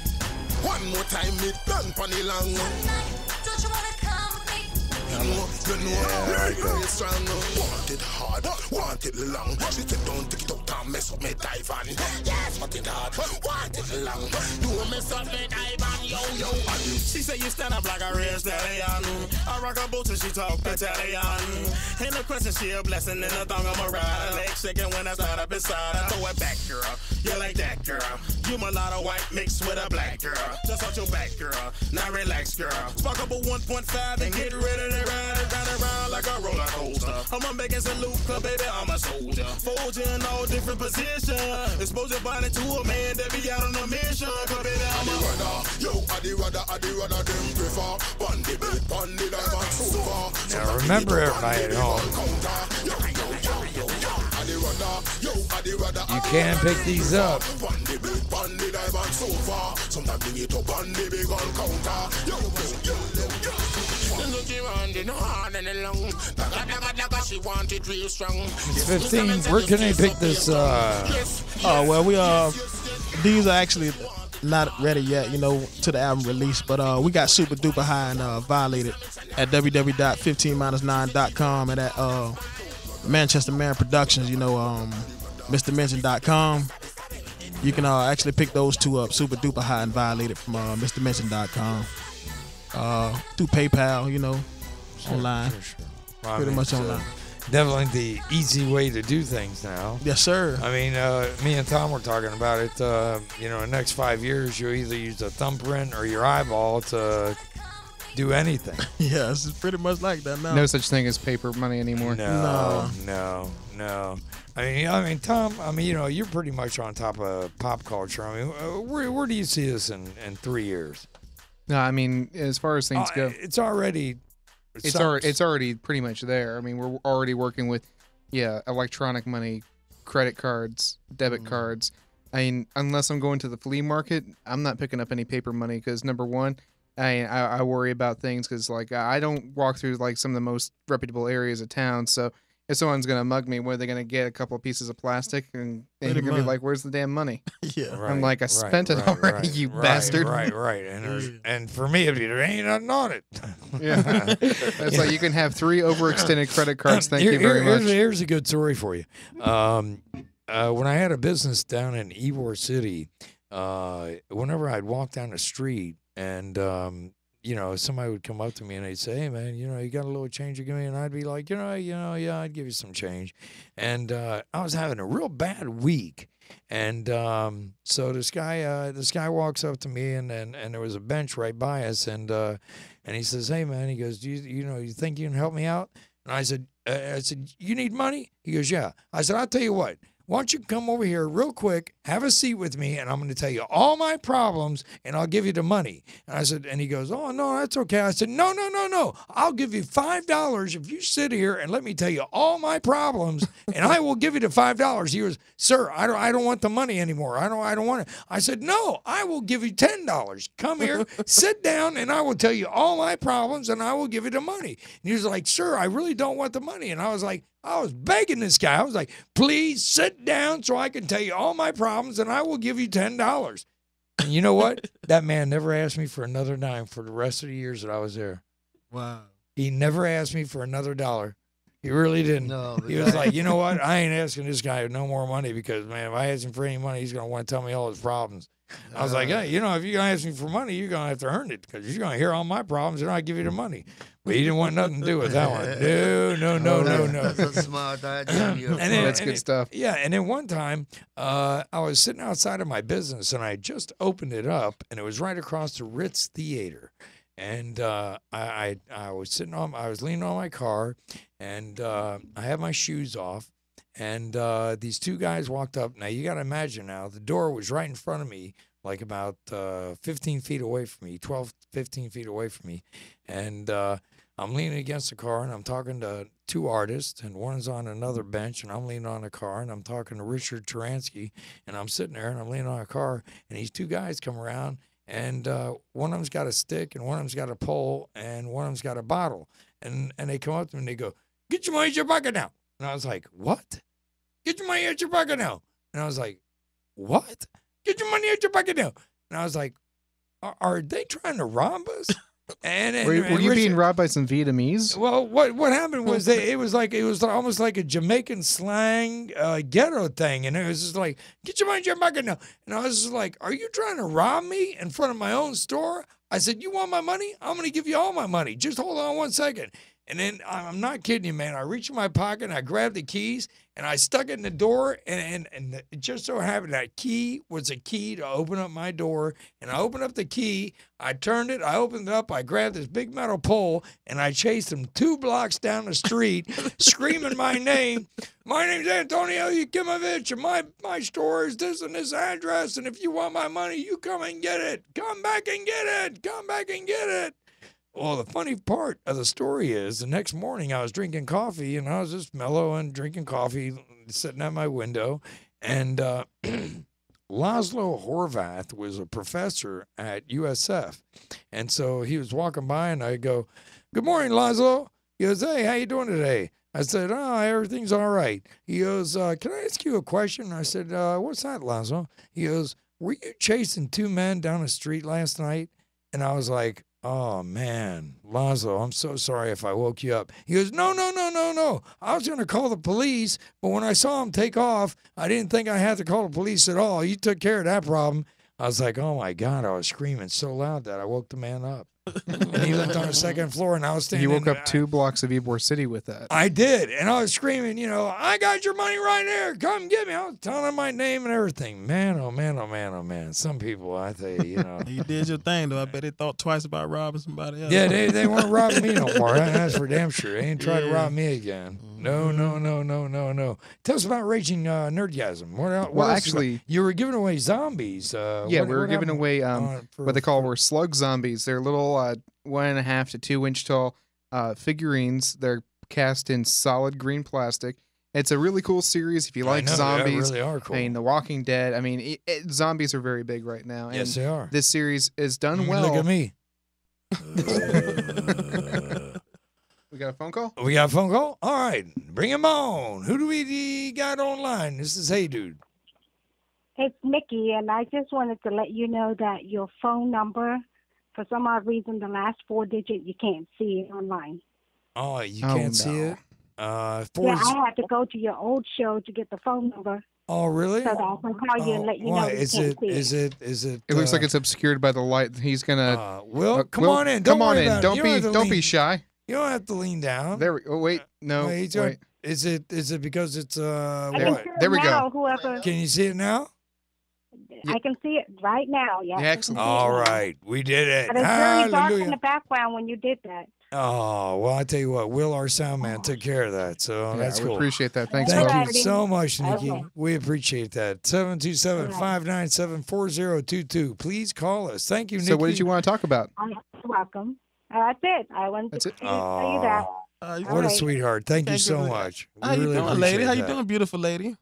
One more time, it done funny long. Don't you wanna come with me? You know, real strong. Want it hard, want it long. She said don't take it up, don't mess up me dive on. Yes, want it hard, want it long. Don't mess up me dive on, yo. She say you stand up like a real stallion. I rock her boots and she talk Italian. Ain't no question she a blessing in the thong of my ride. Leg shaking when I start up inside. I throw it back, girl. You like that, girl. You mulatto white mixed with a black girl. Just out your back, girl. Now relax, girl. Spark up a 1.5 and get ready to ride it round and round like a roller coaster. I'm making salute, cause baby, I'm a soldier. Fold you in all different positions. Expose your body to a man that be out on a mission. Cause baby, I'm a Adi rather them prefer. Pandy big, pandy dive and sofa. Now remember, everybody at home, you can pick these up. Pandy big, pandy dive and sofa. Sometimes bring it up, pandy big on counter. Yo. It's 15. Where can they pick this? Oh well, these are actually not ready yet, to the album release. But we got Super Duper High and Violated at www.15-9.com and at Manchester Man Productions. MrMention.com. You can actually pick those two up, Super Duper High and Violated from MrMention.com. Through PayPal, online. Sure. Well, Pretty much online. Definitely the easy way to do things now. Yes, sir. I mean, me and Tom were talking about it. The next 5 years, you'll either use a thumbprint or your eyeball to do anything. Yeah, it's pretty much like that now. No such thing as paper money anymore. No. I mean, Tom. You're pretty much on top of pop culture. I mean, where do you see this in 3 years? No, I mean, as far as things go, it's already pretty much there. I mean, we're already working with, electronic money, credit cards, debit cards. I mean, unless I'm going to the flea market, I'm not picking up any paper money because number one, I worry about things because I don't walk through some of the most reputable areas of town. So if someone's gonna mug me, what are they gonna get? A couple of pieces of plastic, and you're gonna be like, "Where's the damn money?" Yeah, I'm like, "I spent it already, you bastard." Right. And for me, there ain't nothing on it. Yeah, it's like you can have 3 overextended credit cards. Thank you very much. Here's a good story for you. When I had a business down in Ybor City, whenever I'd walk down the street and somebody would come up to me and they'd say, "Hey man, you got a little change to give me?" And I'd be like, yeah, I'd give you some change. And I was having a real bad week. And so this guy walks up to me and there was a bench right by us and he says, "Hey man," he goes, "Do you think you can help me out?" And I said, "You need money?" He goes, "Yeah." I said, "I'll tell you what. Why don't you come over here real quick, have a seat with me, and I'm going to tell you all my problems, and I'll give you the money." And I said, and he goes, "Oh, no, that's okay." I said, No. I'll give you $5 if you sit here and let me tell you all my problems, and I will give you the $5. He goes, "Sir, I don't want the money anymore. I don't want it." I said, "No, I will give you $10. Come here, sit down, and I will tell you all my problems, and I will give you the money." And he was like, "Sir, I really don't want the money." And I was begging this guy. I was like, "Please sit down so I can tell you all my problems and I will give you $10. And you know what? That man never asked me for another dime for the rest of the years that I was there. Wow. He never asked me for another dollar. He really didn't. No, but He was like, you know what? I ain't asking this guy no more money because, man, if I ask him for any money, he's going to want to tell me all his problems. I was like, hey, you know, if you're going to ask me for money, you're going to have to earn it because you're going to hear all my problems and I'll give you the money. But he didn't want nothing to do with that one. No. That's a smart idea. on your And part. then- That's good stuff. Yeah, and then one time, I was sitting outside of my business, and I just opened it up, and it was right across the Ritz Theater. And I was I was leaning on my car, and I had my shoes off, and these two guys walked up. Now, you got to imagine now, the door was right in front of me, like about 15 feet away from me, 12, 15 feet away from me. And I'm leaning against the car, and I'm talking to two artists, and one's on another bench, and I'm leaning on the car, and I'm talking to Richard Turansky, and I'm sitting there, and I'm leaning on a car, and these two guys come around, and one of them's got a stick, and one of them's got a pole, and one of them's got a bottle. And they come up to me, and they go, "Get your money out your pocket now." And I was like, "What? Get your money out your pocket now." And I was like, "What? Get your money out your pocket now." And I was like, are they trying to rob us? And Were you Richard- being robbed by some Vietnamese? Well, what happened was it was almost like a Jamaican slang ghetto thing, and it was just like, "Get your money in your pocket now." And I was just like, "Are you trying to rob me in front of my own store?" I said, "You want my money? I'm gonna give you all my money. Just hold on 1 second." And then I'm not kidding you, man. I reached in my pocket and I grabbed the keys and I stuck it in the door. And it just so happened that key was a key to open up my door. And I opened up the key. I turned it. I opened it up. I grabbed this big metal pole and I chased him 2 blocks down the street, screaming my name. "My name's Antonio Yukimovich, and my store is this and this address. And if you want my money, you come and get it. Come back and get it. Come back and get it." Well, the funny part of the story is the next morning I was drinking coffee, and I was just mellow and drinking coffee, sitting at my window, and Laszlo Horvath was a professor at USF, and so he was walking by, and I go, "Good morning, Laszlo." He goes, "Hey, how you doing today?" I said, "Oh, everything's all right." He goes, "Can I ask you a question?" I said, "What's that, Laszlo?" He goes, "Were you chasing 2 men down the street last night?" And I was like, "Oh, man, Laszlo, I'm so sorry if I woke you up." He goes, No. I was going to call the police, but when I saw him take off, I didn't think I had to call the police at all. You took care of that problem. I was like, oh, my God, I was screaming so loud that I woke the man up. And he lived on the 2nd floor, and I was standing You woke up 2 blocks of Ybor City with that. I did, and I was screaming, "I got your money right there. Come get me." I was telling him my name and everything. Man, oh, man, oh, man, oh, man. Some people, I tell you, You did your thing, though. I bet they thought twice about robbing somebody else. Yeah, they weren't robbing me no more. That's for damn sure. They ain't trying to rob me again. No. Tell us about Raging Nerdgasm. What else actually, you were giving away zombies. Yeah, we were giving away what they call were slug zombies. They're little 1.5 to 2 inch tall figurines. They're cast in solid green plastic. It's a really cool series if you like zombies. They really are cool. I mean, The Walking Dead. I mean, zombies are very big right now. And Yes, they are. This series is done well. Look at me. We got a phone call? We got a phone call? All right. Bring him on. Who do we got online? This is Hey Dude. It's Nikki, and I just wanted to let you know that your phone number, for some odd reason, the last 4 digits, you can't see it online. Oh, you can't see it? Yeah, I had to go to your old show to get the phone number. Oh, really? So that I can call you and let you know Why? you can't see it. Is it? It looks like it's obscured by the light. He's gonna. Will, come on in. Don't Come on worry in. about it. Don't You be. have to Don't lean- be shy. You don't have to lean down. There we. Oh wait. No. Wait. Wait. Is it because it's I what? can see it There we go. now, whoever. Can you see it now? I can see it right now. Yeah. Excellent. All right, we did it. But it's very dark in Hallelujah. the background when you did that. Oh, well, I tell you what, Will, our sound man, took care of that, so Yeah, that's we cool. appreciate that. Thanks, Thank Will. you so much, Nikki. Okay. We appreciate that. 727-597-4022. Please call us. Thank you, Nikki. So, what did you want to talk about? You're welcome. That's it. I wanted to tell you that. What a sweetheart. Thank you Thank so you. much. We How you really doing, lady? appreciate How you that. doing, beautiful lady?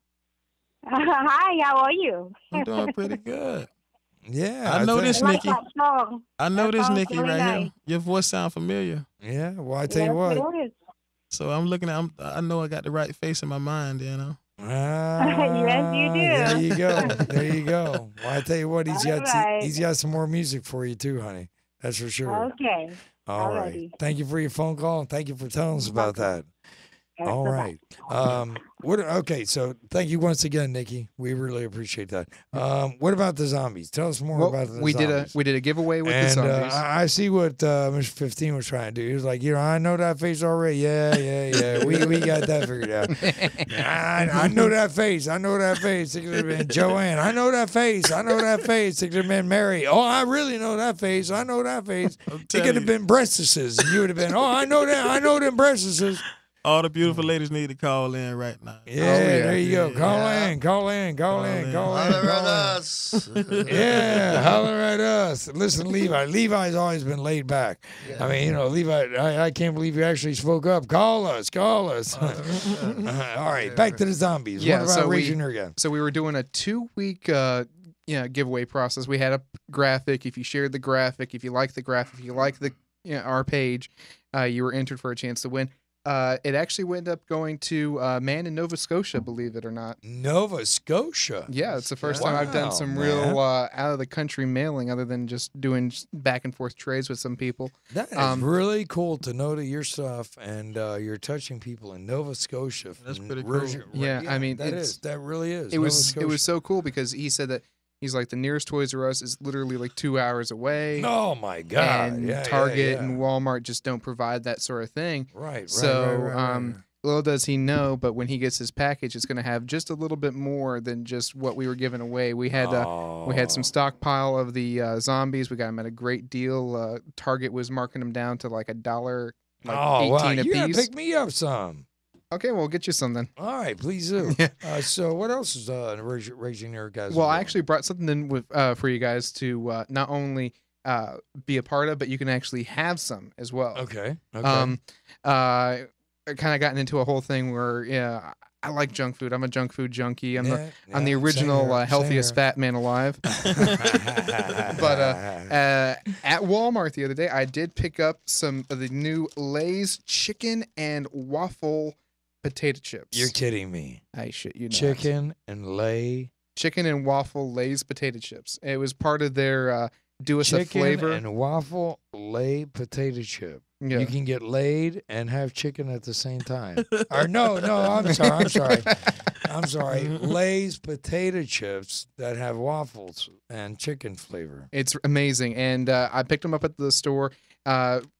Hi, how are you? I'm doing pretty good. Yeah. I know think- this, Nikki. That song. I know That this, song's Nikki, really right nice. here. Your voice sound familiar. Yeah, well, I tell you Yes, what. it is. So I'm looking at. I know I got the right face in my mind. Yes, you do. There you go. There you go. Well, I tell you what, All right. he's got some more music for you too, honey. That's for sure. Okay. All right. Alrighty. Thank you for your phone call and thank you for telling us about that. All right. Okay, so thank you once again, Nikki. We really appreciate that. What about the zombies? Tell us more about the zombies. We did a giveaway with the zombies. I see what Mr. 15 was trying to do. He was like, I know that face already. Yeah. We got that figured out. I know that face. I know that face. It could have been Joanne. I know that face. I know that face. It could have been Mary. Oh, I really know that face. I know that face. It could have been breastises. You would have been, I know that. I know them breastises. All the beautiful ladies need to call in right now. Yeah, there you go. Call in. Holler at us. Yeah, holler at us. Listen, Levi. Levi's always been laid back. Yeah. I mean, Levi, I can't believe you actually spoke up. Call us. All right, back to the zombies. Yeah, what about Raging Nerd Guy? So we were doing a 2-week giveaway process. We had a graphic. If you shared the graphic, if you liked the graphic, if you liked the our page, you were entered for a chance to win. It actually wound up going to a man in Nova Scotia, believe it or not. Nova Scotia? Yeah, it's the first time I've done some real out-of-the-country mailing other than just doing back-and-forth trades with some people. That is really cool to know that your stuff and you're touching people in Nova Scotia. That's pretty cool. Yeah, I mean, that really is. It was so cool because he said that he's like, the nearest Toys R Us is literally like 2 hours away. Oh, my God. And Target and Walmart just don't provide that sort of thing. Right. Little does he know, but when he gets his package, it's going to have just a little bit more than just what we were giving away. We had some stockpile of the zombies. We got them at a great deal. Target was marking them down to like $1, like 18 a piece. You got to pick me up some. Okay, we'll get you some then. All right, please do. So what else is Raging Nerd Guys? Well, I actually brought something in with for you guys to not only be a part of, but you can actually have some as well. Okay. I kind of gotten into a whole thing where I like junk food. I'm a junk food junkie. I'm the original healthiest fat man alive. But at Walmart the other day, I did pick up some of the new Lay's chicken and waffle potato chips. You're kidding me. I shit you not. Chicken and waffle Lay's potato chips. It was part of their do us a flavor. Chicken and waffle Lay potato chip. Yeah. You can get laid and have chicken at the same time. Or no, I'm sorry. Lay's potato chips that have waffles and chicken flavor. It's amazing. And I picked them up at the store.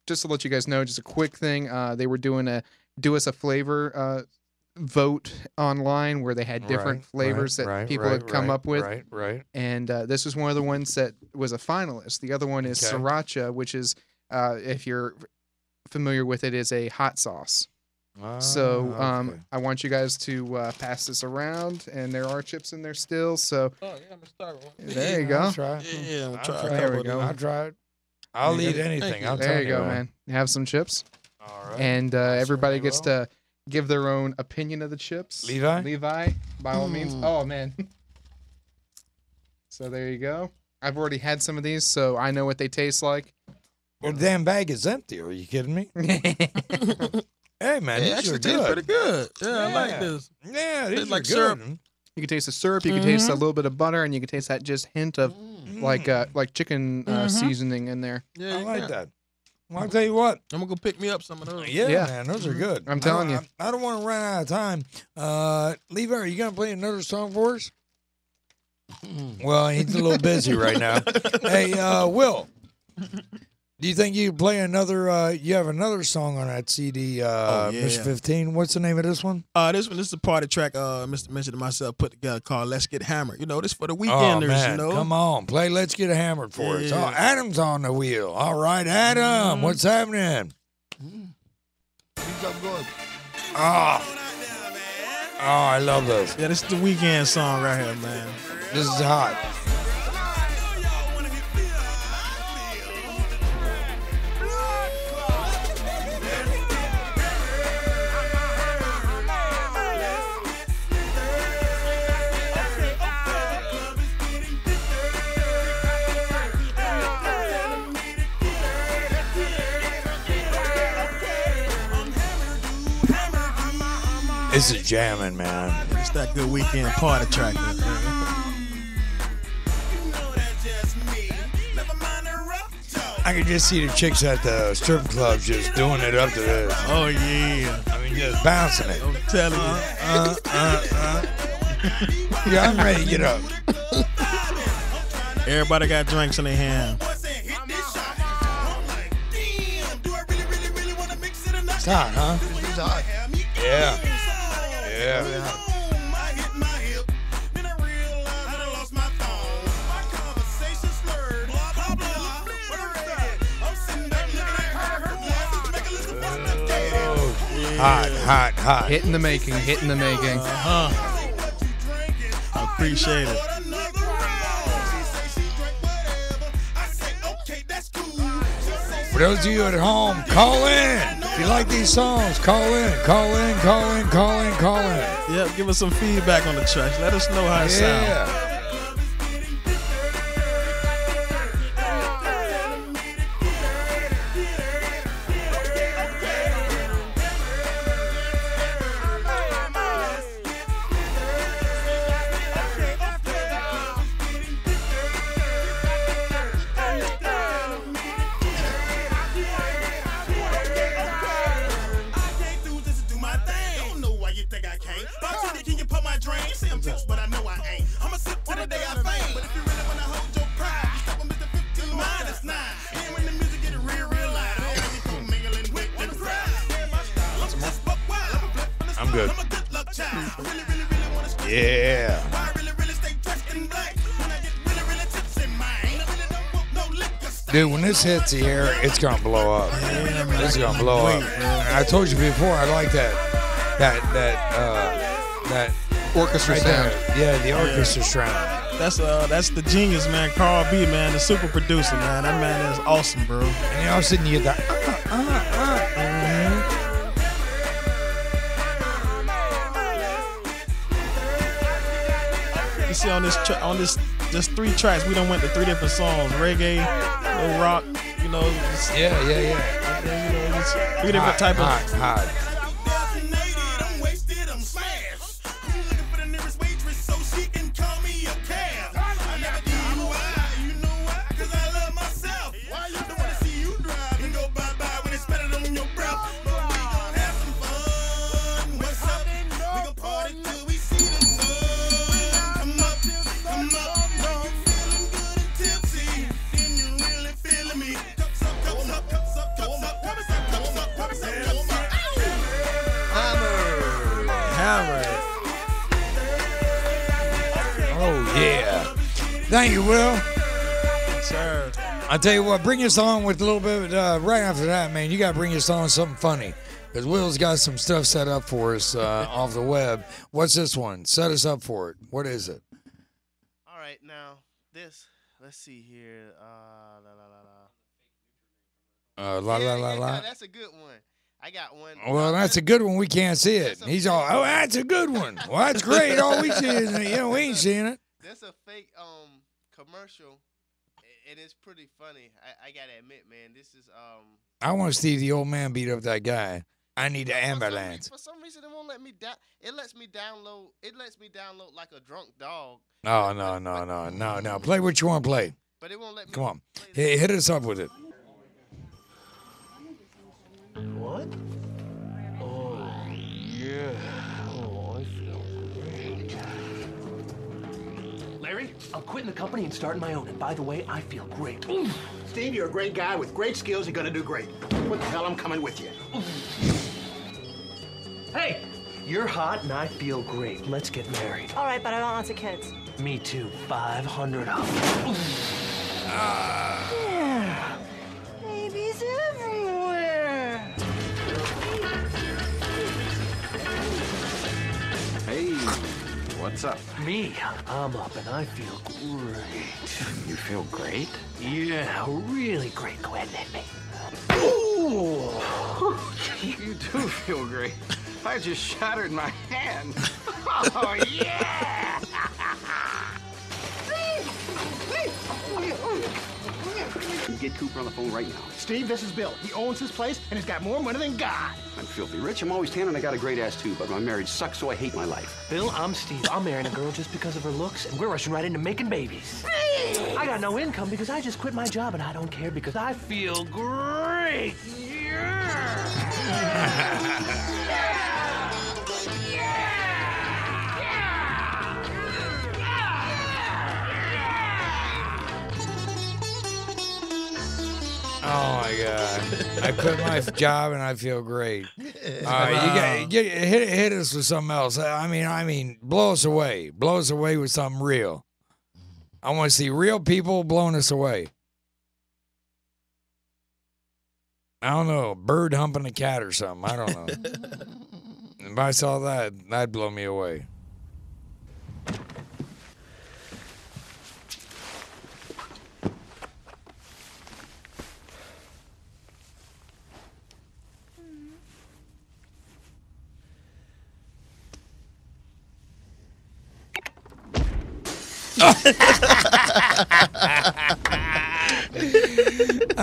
Just to let you guys know, just a quick thing. They were doing a do us a flavor vote online where they had different flavors that people had come up with. Right. And this was one of the ones that was a finalist. The other one is sriracha, which is, if you're familiar with it, is a hot sauce. So I want you guys to pass this around, and there are chips in there still. So I'm gonna start one. There you go. I'll try. Yeah, I'll try. There we go. I'll try it. I'll eat anything. There you go, man. Have some chips. All right. And everybody gets to give their own opinion of the chips. Levi, by all means. Oh, man. So there you go. I've already had some of these, so I know what they taste like. Well, the damn bag is empty. Are you kidding me? Hey, man, these are good. Pretty good. Yeah, I like this. Yeah, these like are syrup. good. You can taste the syrup. You can taste a little bit of butter, and you can taste that just hint of like chicken seasoning in there. Yeah, I like that. Well, I'll tell you what. I'm gonna go pick me up some of those. Yeah, man, those are good. I'm telling you. I don't want to run out of time. Levi, are you gonna play another song for us? Well, he's a little busy right now. Hey, Will, do you think you can play another? You have another song on that CD, Mr. 15. What's the name of this one? This is a party track. Mr. Mention and myself put together called "Let's Get Hammered." You know, this for the weekenders. Oh, man. You know, Come on, play "Let's Get Hammered" for us. Oh, Adam's on the wheel. All right, Adam, what's happening? Keep up good. Oh, I love this. Yeah, this is the weekend song right here, man. This is hot. This is jamming, man. It's that good weekend party track. I can just see the chicks at the strip clubs just doing it up to this. Oh yeah. I mean, just bouncing it. I'm telling you. Yeah, I'm ready to get up. Everybody got drinks in their hand. It's hot, huh? It's hot. Yeah. Yeah. Hot. Hit in the making. I appreciate it. For those of you at home, call in. If you like these songs, call in. Yep, give us some feedback on the tracks. Let us know how it sounds. I'm good. Yeah. Dude, when this hits the air, it's gonna blow up. It's gonna blow up. I told you before, I like that orchestra sound. Yeah, the orchestra sound. That's the genius, man. Carl B, man, the super producer, man. That man is awesome, bro. And all of a sudden you get that. You see on this just 3 tracks, we done went to 3 different songs: reggae, no rock, you know. Yeah. You know, just 3 different type of. Hot. Oh, yeah. Thank you, Will. Yes, sir. I'll tell you what, bring us on with a little bit, right after that, man, you got to bring us on something funny. Because Will's got some stuff set up for us off the web. What's this one? Set us up for it. What is it? All right, now, this, let's see here. That's a good one. I got one. Well, that's a good one. We can't see it. He's all, oh, that's a good one. Well, that's great. All we see is, we ain't seeing it. That's a fake commercial, and it's pretty funny. I gotta admit, man, this is I want to see the old man beat up that guy. I need an ambulance. For some reason, it won't let me down. It lets me download. It lets me download like a drunk dog. Oh, no. Play what you want to play. But it won't let me. Come on. Hey, hit us up with it. What? Oh, yeah. Oh, I feel great. Larry, I'm quitting the company and starting my own. And by the way, I feel great. Oof. Steve, you're a great guy with great skills. You're going to do great. What the hell? I'm coming with you. Hey, you're hot and I feel great. Let's get married. All right, but I want lots of kids. Me too. 500 of them. Yeah. Babies everywhere. Hey, what's up? Me, I'm up and I feel great. You feel great? Yeah, really great. Go ahead and hit me. Ooh. You do feel great. I just shattered my hand. Oh, yeah! Get Cooper on the phone right now. Steve, this is Bill. He owns his place and he's got more money than God. I'm filthy rich. I'm always tan and I got a great ass too, but my marriage sucks, so I hate my life. Bill, I'm Steve. I'm marrying a girl just because of her looks, and we're rushing right into making babies. I got no income because I just quit my job, and I don't care because I feel great. Oh my God! I quit my job and I feel great. All right, hit us with something else. I mean, blow us away. Blow us away with something real. I want to see real people blowing us away. I don't know, bird humping a cat or something. I don't know. If I saw that, that'd blow me away.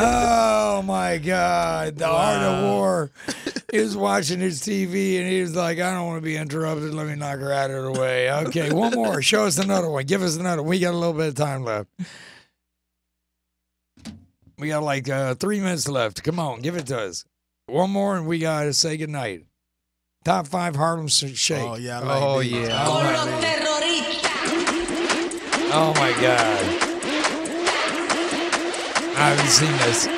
Oh my God, the Art of War. He was watching his TV and he was like, I don't want to be interrupted. Let me knock her out of the way. Okay, one more. Show us another one. Give us another one. We got a little bit of time left. We got like 3 minutes left. Come on, give it to us. One more and we got to say goodnight. Top 5 Harlem Shake. Oh, yeah. I Oh my God. I haven't seen this.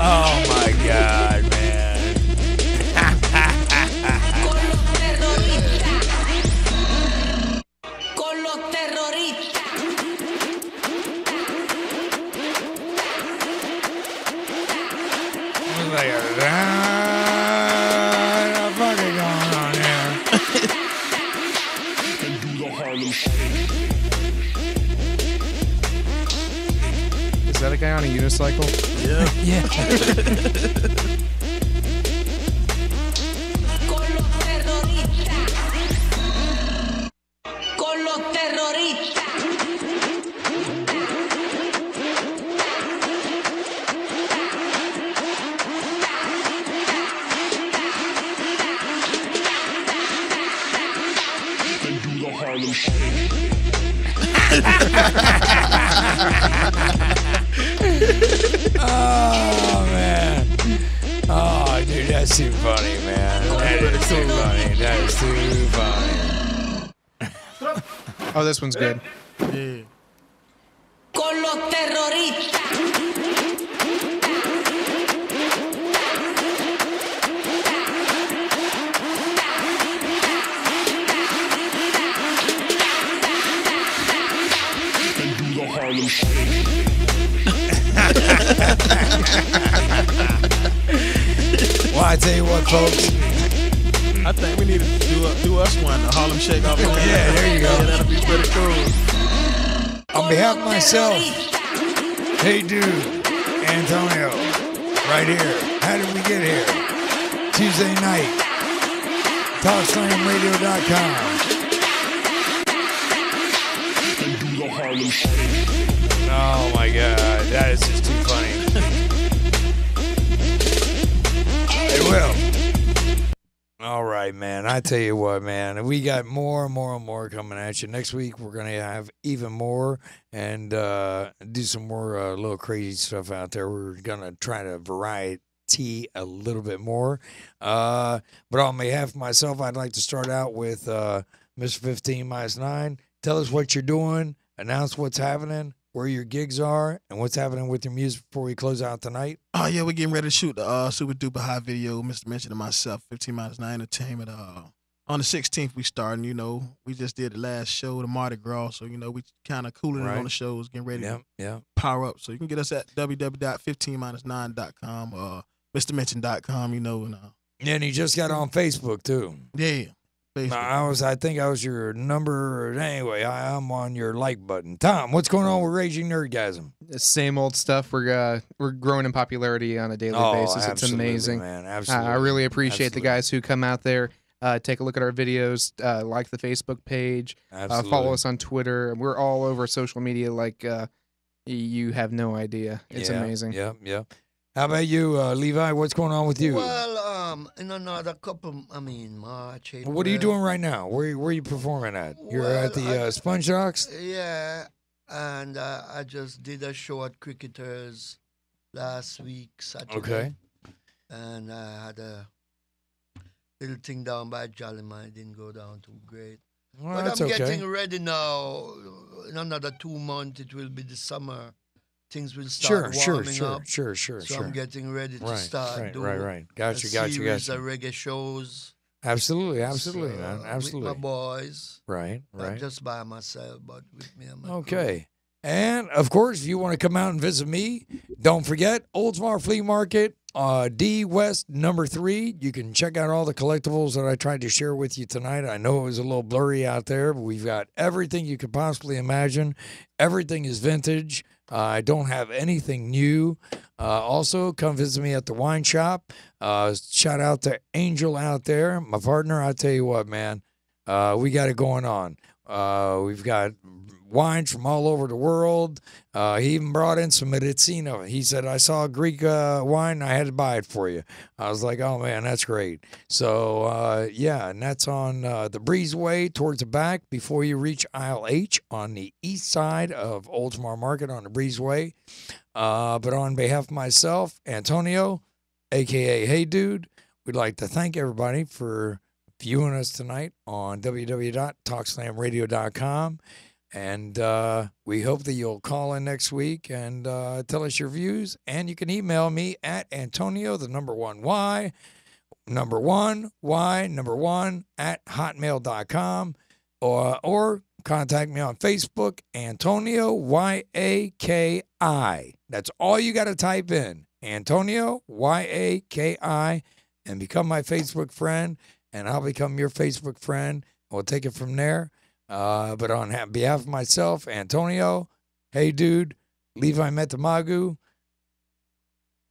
Oh my God, man. Con los terroristas. What fucking going on here? Is that a guy on a unicycle? Yeah. Con los terroristas. Con los terroristas. Oh man. Oh dude, that's too funny, man. That is too funny. That is too funny. Oh, this one's good. Yeah. Con los terroristas. Well, I tell you what, folks. I think we need to do us one, the Harlem Shake off. Yeah, there you go. Yeah, that'll be pretty cool. On behalf of myself, hey dude, Antonio, right here. How did we get here? Tuesday night. TalkSlamRadio.com. Oh my God, that is just too funny. Hey, Will. All right, man. I tell you what, man. We got more and more and more coming at you. Next week, we're going to have even more and do some more little crazy stuff out there. We're going to try to variety a little bit more. But on behalf of myself, I'd like to start out with Mr. 15 minus 9. Tell us what you're doing. Announce what's happening, where your gigs are, and what's happening with your music before we close out tonight. Oh, yeah, we're getting ready to shoot the Super Duper High video. Mr. Mention and myself, 15 minus 9 Entertainment. On the 16th, we starting, we just did the last show, the Mardi Gras. So, we kind of cooling it on the shows, getting ready to power up. So you can get us at www.15minus9.com, MrMention.com, and Yeah, and he just got on Facebook, too. Yeah. Facebook. I think I was your number. Anyway, I'm on your like button. Tom, what's going on with Raging Nerdgasm? The same old stuff. We're growing in popularity on a daily basis. It's Absolutely, amazing, man. Absolutely. I really appreciate Absolutely. the guys who come out there, take a look at our videos, like the Facebook page, Absolutely. follow us on Twitter. We're all over social media like you have no idea. It's amazing. Yep. How about you, Levi? What's going on with you? Well, in another couple, March, April. What are you doing right now? Where are you performing at? You're at the Sponge Docks? Yeah, and I just did a show at Cricketers last week, Saturday. Okay. And I had a little thing down by Jollyman. It didn't go down too great. Well, but that's I'm okay. getting ready now. In another 2 months, it will be the summer. Things will start warming up. Sure. So I'm getting ready to start doing Right. Got you. series of reggae shows. Absolutely, man. With Absolutely. my boys. Right. Not just by myself, but with me and my Okay. And, of course, if you want to come out and visit me, don't forget, Oldsmar Flea Market, D West number 3. You can check out all the collectibles that I tried to share with you tonight. I know it was a little blurry out there, but we've got everything you could possibly imagine. Everything is vintage. I don't have anything new. Also, come visit me at the wine shop. Shout out to Angel out there, my partner. I'll tell you what, man, we got it going on. We've got wines from all over the world. He even brought in some Medicino. He said, I saw Greek wine, I had to buy it for you. I was like, oh, man, that's great. So, and that's on the Breezeway towards the back before you reach Aisle H on the east side of Oldsmar Market on the Breezeway. But on behalf of myself, Antonio, a.k.a. Hey Dude, we'd like to thank everybody for viewing us tonight on www.talkslamradio.com. And we hope that you'll call in next week and tell us your views. And you can email me at Antonio, the number 1Y, number 1Y, number 1 at hotmail.com. Or contact me on Facebook, Antonio, Y-A-K-I. That's all you got to type in, Antonio, Y-A-K-I, and become my Facebook friend. And I'll become your Facebook friend. We'll take it from there. But on behalf of myself, Antonio, Hey Dude, Levi Metamagu,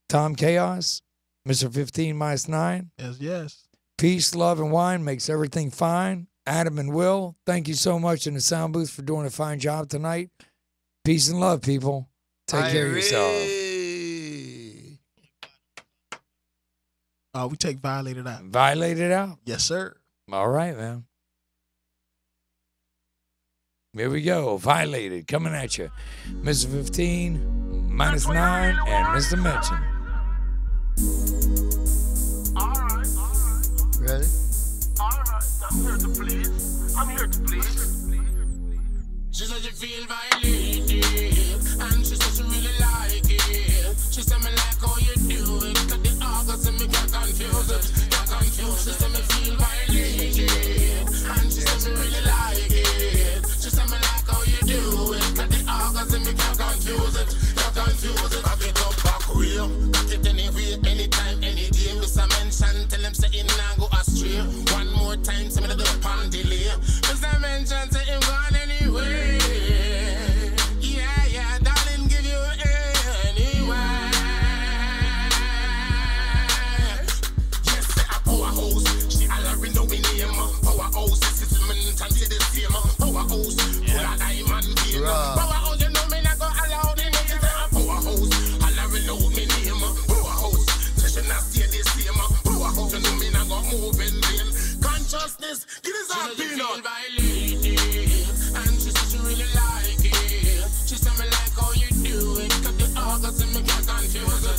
Tom Chaos, Mr. 15 minus 9. Yes. Peace, love, and wine makes everything fine. Adam and Will, thank you so much in the sound booth for doing a fine job tonight. Peace and love, people. Take care of yourself. We take Violated out. Violated out? Yes, sir. All right, man. Here we go. Violated. Coming at you. Mr. 15, minus 9, and Mr. Mention. Ready? I'm here to please. She said she feel violated, and she said she really like it. She said me like how you do it, cause the orgasm me can't confuse it. She said me feel violated, and she said she really like it. She said me like how you do it, cause the orgasm me can't confuse it. Back it up, back real. Back it anyway, anytime, any day. Mr. Mention, tell him say him nah go astray. One more time, say me the up and delay. Mr. Mention, say him gone anyway. Yeah, darling, give you anyway. Yes, say a powerhouse. She already know me name. Powerhouse, this is Mention, say the same. Powerhouse, full of diamond game. Powerhouse, you know me not go allow the name. Say a powerhouse, already know me name. Powerhouse, say she not stay the same. Powerhouse, you know me not go move in vain. Consciousness, give us a peanut. And she said she really like it. She said me like how you do it. Cause the orgasm me can't confuse it.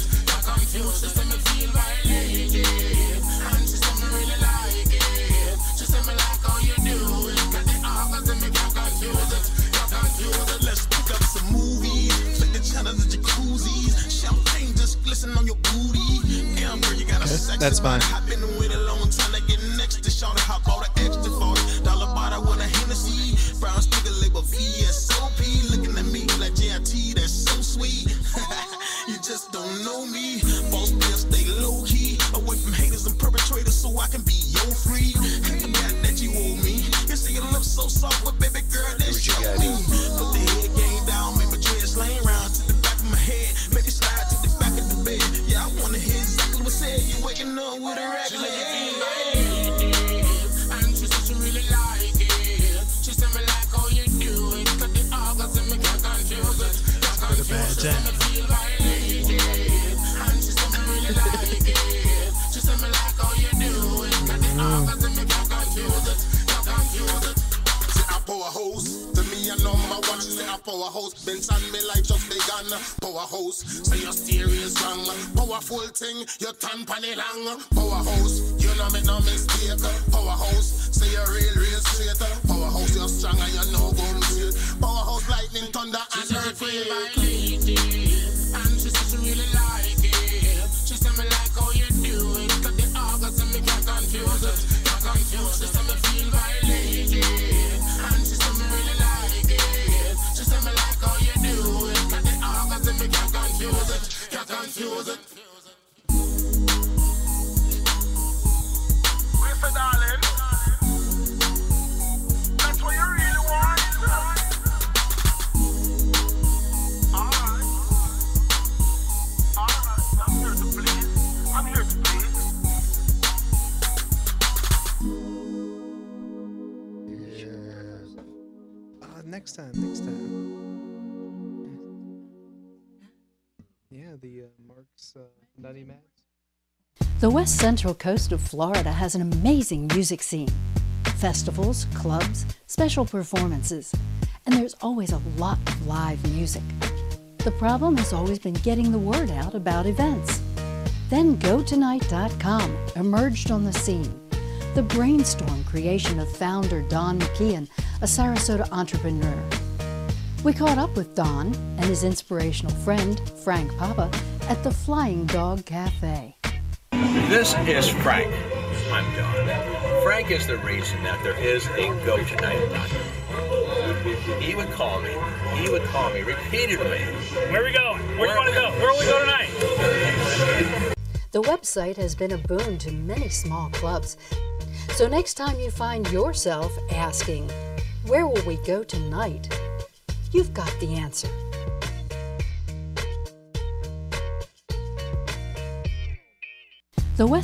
She said me feel violated. And she said me really like it. She said me like how you do it. Cause the orgasm me can't confuse it. Let's pick up some movies. Flick the channels and jacuzzis. Champagne just glisten on your booty. Damn girl, you got a sex. That's fine. I've been waiting a long time to get next to Shawty. Hop out an extra $40 bottle with a Hennessy. Brown sticker label VSOP. Looking at me like JIT, that's so sweet. You just don't know me. Boss players stay low key. Away from haters and perpetrators so I can be your free. I forgot that you She make me feel like it, and she said she really like it. She said me like how you do it, 'cause the orgasm me can't confuse it. What a bad jam. Feel violated, and she said me really like it. She said me like how you do it, 'cause the orgasm me can't confuse it. Can't confuse it. She a powerhouse, to me a number one. She say a powerhouse, Benson me like just begun. Powerhouse, say your stereo strong. Powerful thing, you turn pan it long. Powerhouse, you know make no mistake. Powerhouse, say you're real straight. Powerhouse, you're strong and you know go straight. Powerhouse, lightning, thunder and earthquake. And she said she really like it. She said me like how you do it, 'cause the orgasm me can't confuse it. Can't confuse it. She said me feel violated, and she said me really like it. She said me like how you do it, 'cause the orgasm me can't confuse it. Can't confuse it. Wait for darling. That's what you really want. Alright. I'm here to please. I'm here to please. Next time. Yeah, the Mark's Nutty Mads. The west central coast of Florida has an amazing music scene. Festivals, clubs, special performances, and there's always a lot of live music. The problem has always been getting the word out about events. Then GoTonight.com emerged on the scene. The brainstorm creation of founder Don McKeon, a Sarasota entrepreneur. We caught up with Don and his inspirational friend, Frank Papa, at the Flying Dog Cafe. This is Frank. I'm Don. Frank is the reason that there is a GoTonight.com. He would call me repeatedly. Where are we going? Where do you want to go? Where will we go tonight? The website has been a boon to many small clubs. So next time you find yourself asking, where will we go tonight? You've got the answer. The West